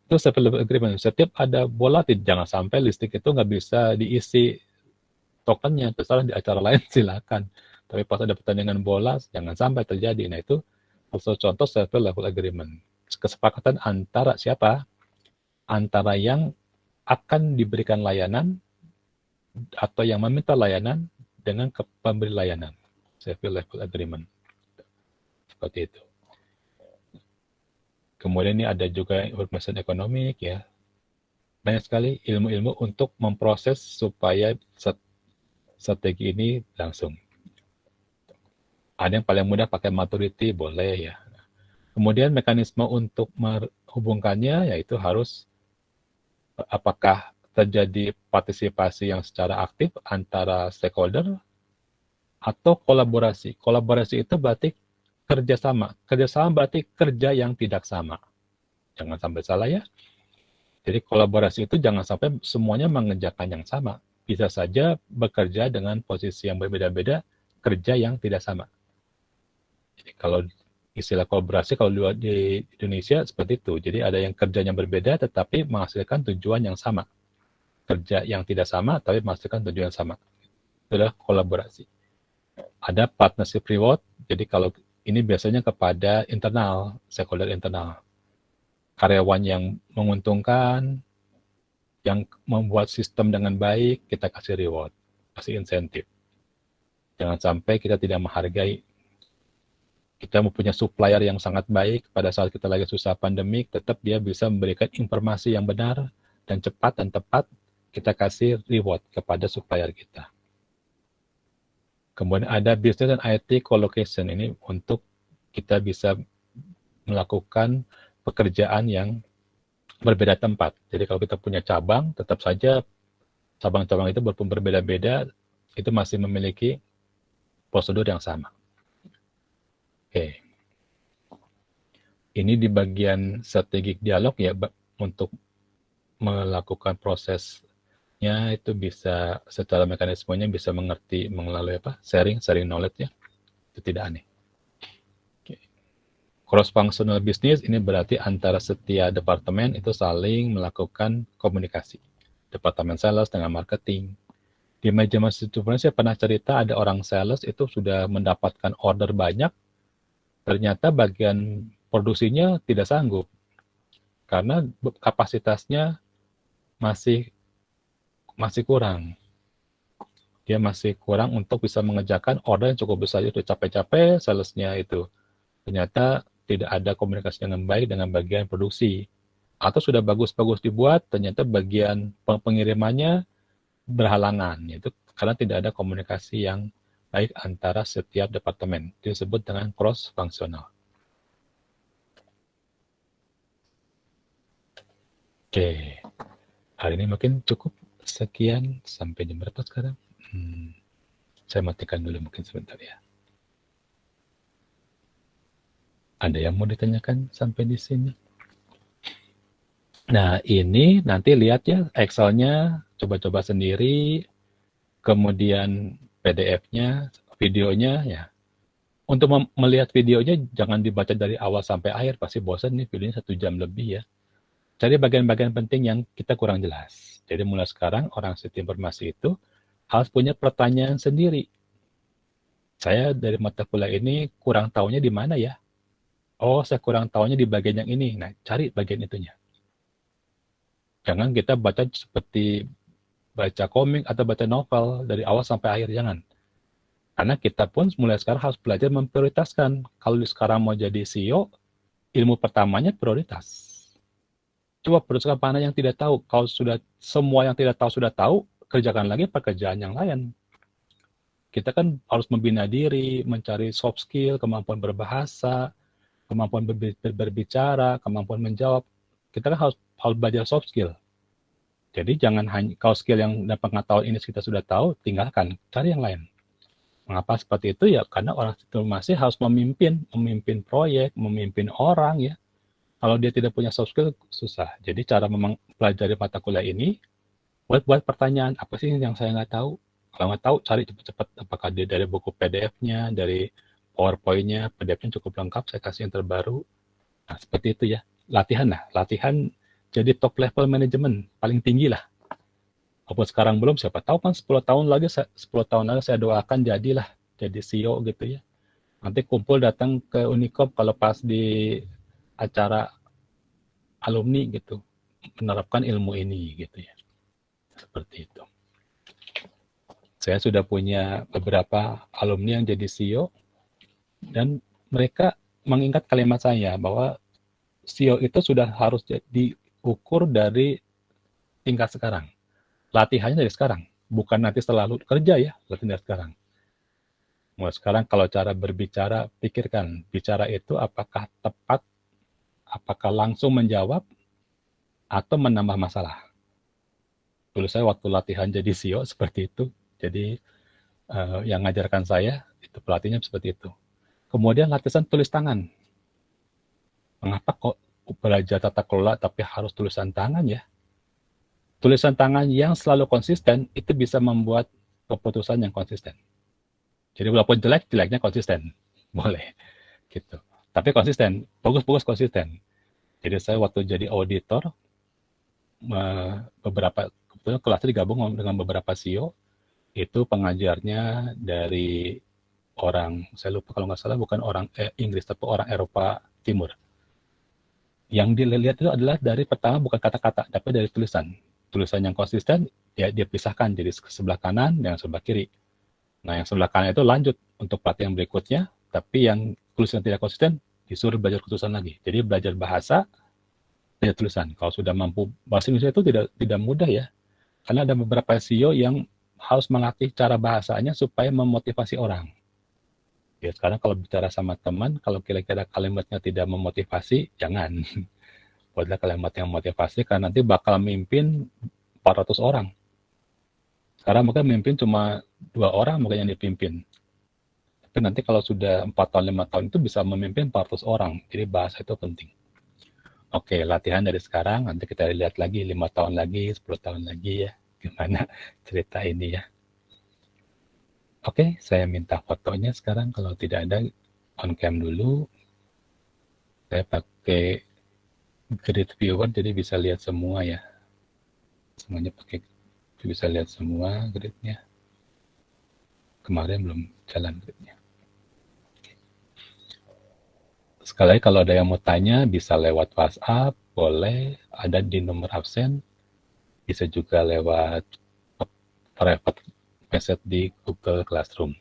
Itu service level agreement. Setiap ada bola, jangan sampai listrik itu nggak bisa diisi tokennya, terserah di acara lain silakan. Tapi pas ada pertandingan bola, jangan sampai terjadi. Nah itu contoh service level agreement. Kesepakatan antara siapa? Antara yang akan diberikan layanan atau yang meminta layanan dengan pemberi layanan. Service level agreement. Seperti itu. Kemudian ini ada juga information economic ya. Banyak sekali ilmu-ilmu untuk memproses supaya strategi ini langsung. Ada yang paling mudah pakai maturity, boleh ya. Kemudian mekanisme untuk menghubungkannya yaitu harus apakah terjadi partisipasi yang secara aktif antara stakeholder atau kolaborasi. Kolaborasi itu berarti kerjasama. Kerjasama berarti kerja yang tidak sama. Jangan sampai salah ya. Jadi kolaborasi itu jangan sampai semuanya mengerjakan yang sama. Bisa saja bekerja dengan posisi yang berbeda-beda, kerja yang tidak sama. Jadi kalau istilah kolaborasi kalau di Indonesia seperti itu. Jadi ada yang kerjanya berbeda tetapi menghasilkan tujuan yang sama. Kerja yang tidak sama tapi menghasilkan tujuan yang sama. Itu adalah kolaborasi. Ada partnership reward. Jadi kalau ini biasanya kepada internal, stakeholder internal. Karyawan yang menguntungkan, yang membuat sistem dengan baik, kita kasih reward, kasih insentif. Jangan sampai kita tidak menghargai. Kita mempunyai supplier yang sangat baik pada saat kita lagi susah pandemik, tetap dia bisa memberikan informasi yang benar dan cepat dan tepat, kita kasih reward kepada supplier kita. Kemudian ada business dan IT collocation, ini untuk kita bisa melakukan pekerjaan yang berbeda tempat. Jadi kalau kita punya cabang, tetap saja cabang-cabang itu berbeda-beda, itu masih memiliki prosedur yang sama. Oke. Ini di bagian strategic dialog ya, untuk melakukan prosesnya itu bisa secara mekanismenya bisa mengerti melalui sharing knowledge ya, itu tidak aneh. Oke. Cross functional business ini berarti antara setiap departemen itu saling melakukan komunikasi. Departemen sales dengan marketing. Di manajemen sebelumnya saya pernah cerita ada orang sales itu sudah mendapatkan order banyak, ternyata bagian produksinya tidak sanggup karena kapasitasnya masih kurang. Dia masih kurang untuk bisa mengerjakan order yang cukup besar itu, capek-capek salesnya itu. Ternyata tidak ada komunikasi dengan baik dengan bagian produksi. Atau sudah bagus-bagus dibuat, ternyata bagian pengirimannya berhalangan. Itu karena tidak ada komunikasi yang baik antara setiap departemen. Itu disebut dengan cross-functional. Oke, hari ini mungkin cukup sekian. Sampai jam berapa sekarang? Saya matikan dulu mungkin sebentar ya. Ada yang mau ditanyakan sampai di sini? Nah, ini nanti lihat ya Excel-nya, coba-coba sendiri, kemudian PDF-nya, videonya ya. Untuk melihat videonya jangan dibaca dari awal sampai akhir, pasti bosan nih videonya 1 jam lebih ya. Cari bagian-bagian penting yang kita kurang jelas. Jadi mulai sekarang orang sistem informasi itu harus punya pertanyaan sendiri. Saya dari mata kuliah ini kurang tahunya di mana ya? Oh, saya kurang tahunya di bagian yang ini. Nah, cari bagian itunya. Jangan kita baca seperti baca komik atau baca novel dari awal sampai akhir, jangan. Karena kita pun mulai sekarang harus belajar memprioritaskan. Kalau sekarang mau jadi CEO, ilmu pertamanya prioritas. Coba prioritaskan mana yang tidak tahu. Kalau sudah semua yang tidak tahu sudah tahu, kerjakan lagi pekerjaan yang lain. Kita kan harus membina diri, mencari soft skill, kemampuan berbahasa, kemampuan berbicara, kemampuan menjawab. Kita kan harus belajar soft skill. Jadi jangan hanya kalau skill yang dan pengetahuan ini kita sudah tahu, tinggalkan, cari yang lain. Mengapa seperti itu ya? Karena orang masih harus memimpin proyek, memimpin orang ya. Kalau dia tidak punya soft skill, susah. Jadi cara memang pelajari mata kuliah ini, buat pertanyaan, apa sih yang saya nggak tahu? Kalau nggak tahu, cari cepat-cepat. Apakah dia dari buku PDF-nya, dari PowerPoint-nya, PDF-nya cukup lengkap, saya kasih yang terbaru. Nah, seperti itu ya. Latihan jadi top level manajemen, paling tinggi lah. Walaupun sekarang belum, siapa tahu kan 10 tahun lagi saya doakan jadilah, jadi CEO gitu ya. Nanti kumpul datang ke Unicom kalau pas di acara alumni gitu, menerapkan ilmu ini gitu ya. Seperti itu. Saya sudah punya beberapa alumni yang jadi CEO dan mereka mengingat kalimat saya bahwa CEO itu sudah harus diukur dari tingkat sekarang. Latihannya dari sekarang, bukan nanti selalu kerja ya, latihan dari sekarang. Mulai sekarang kalau cara berbicara, pikirkan, bicara itu apakah tepat, apakah langsung menjawab, atau menambah masalah. Dulu saya waktu latihan jadi CEO seperti itu, jadi yang ngajarkan saya, itu pelatihnya seperti itu. Kemudian latihan tulis tangan. Mengapa kok belajar tata kelola tapi harus tulisan tangan ya? Tulisan tangan yang selalu konsisten itu bisa membuat keputusan yang konsisten. Jadi walaupun jelek, jeleknya konsisten. Boleh gitu. Tapi konsisten, bagus-bagus konsisten. Jadi saya waktu jadi auditor, beberapa kebetulan kelasnya digabung dengan beberapa CEO, itu pengajarnya dari orang, saya lupa kalau nggak salah bukan orang Inggris, tapi orang Eropa Timur. Yang dilihat itu adalah dari pertama bukan kata-kata, tapi dari tulisan. Tulisan yang konsisten, ya dia pisahkan jadi sebelah kanan dan sebelah kiri. Nah, yang sebelah kanan itu lanjut untuk pelatihan berikutnya, tapi yang tulisan tidak konsisten disuruh belajar tulisan lagi. Jadi belajar bahasa, belajar tulisan. Kalau sudah mampu bahasa Indonesia itu tidak mudah ya, karena ada beberapa CEO yang harus melatih cara bahasanya supaya memotivasi orang. Ya sekarang kalau bicara sama teman, kalau kira-kira kalimatnya tidak memotivasi, jangan. Buatlah kalimat yang memotivasi, karena nanti bakal mimpin 400 orang. Sekarang mungkin mimpin cuma 2 orang mungkin yang dipimpin. Tapi nanti kalau sudah 4 tahun, 5 tahun itu bisa memimpin 400 orang. Jadi bahasa itu penting. Oke, latihan dari sekarang, nanti kita lihat lagi 5 tahun lagi, 10 tahun lagi ya. Gimana cerita ini ya. Oke, saya minta fotonya sekarang. Kalau tidak ada, on cam dulu. Saya pakai grid viewer, jadi bisa lihat semua ya. Semuanya pakai, bisa lihat semua gridnya. Kemarin belum jalan gridnya. Sekali lagi kalau ada yang mau tanya, bisa lewat WhatsApp, boleh, ada di nomor absen, bisa juga lewat private message di Google Classroom.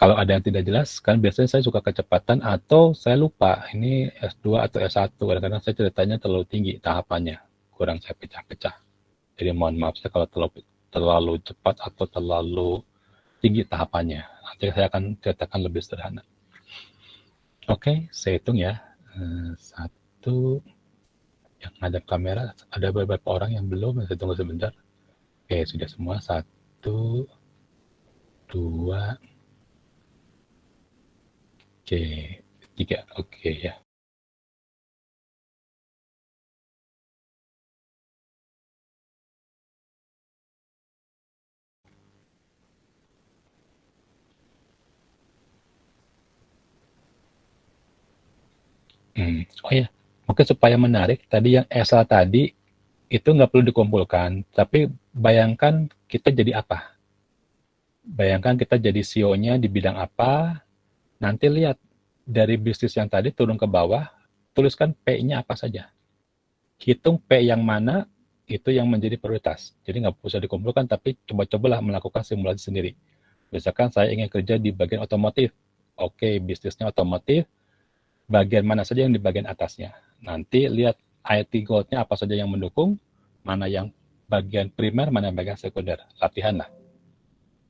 Kalau ada yang tidak jelas, kan biasanya saya suka kecepatan atau saya lupa, ini S2 atau S1, kadang-kadang saya ceritanya terlalu tinggi tahapannya, kurang saya pecah-pecah. Jadi mohon maaf saya kalau terlalu cepat atau terlalu tinggi tahapannya. Nanti saya akan ceritakan lebih sederhana. Oke, saya hitung ya. 1, Yang ngadep kamera ada beberapa orang yang belum, saya tunggu sebentar. Oke, sudah semua. 1, 2, oke, 3, oke ya. Oh ya, mungkin supaya menarik, tadi yang Esa tadi, itu nggak perlu dikumpulkan, tapi bayangkan kita jadi apa? Bayangkan kita jadi CEO-nya di bidang apa, nanti lihat dari bisnis yang tadi turun ke bawah, tuliskan P-nya apa saja. Hitung P yang mana, itu yang menjadi prioritas. Jadi nggak usah dikumpulkan, tapi coba-cobalah melakukan simulasi sendiri. Misalkan saya ingin kerja di bagian otomotif. Oke, bisnisnya otomotif, bagian mana saja yang di bagian atasnya. Nanti lihat IT gold-nya apa saja yang mendukung, mana yang bagian primer, mana yang bagian sekunder. Latihan lah.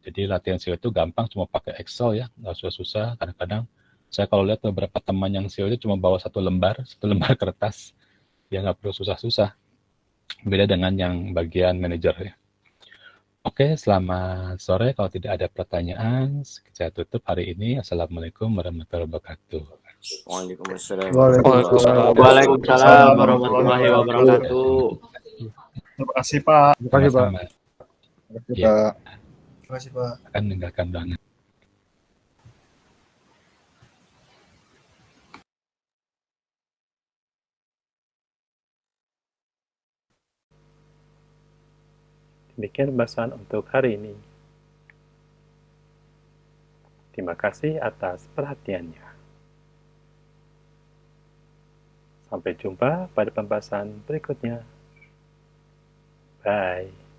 Jadi latihan SEO itu gampang, cuma pakai Excel ya, nggak susah-susah. Kadang-kadang saya kalau lihat beberapa teman yang SEO itu cuma bawa satu lembar kertas, ya nggak perlu susah-susah. Beda dengan yang bagian manajer ya. Oke, selamat sore. Kalau tidak ada pertanyaan, saya tutup hari ini. Assalamualaikum warahmatullahi wabarakatuh. Waalaikumsalam. Waalaikumsalam warahmatullahi wabarakatuh. Terima kasih Pak. Terima kasih Pak. Ya, Terima kasih Pak. akan meninggalkan ruangan. Demikian pembahasan untuk hari ini. Terima kasih atas perhatiannya. Sampai jumpa pada pembahasan berikutnya. Bye.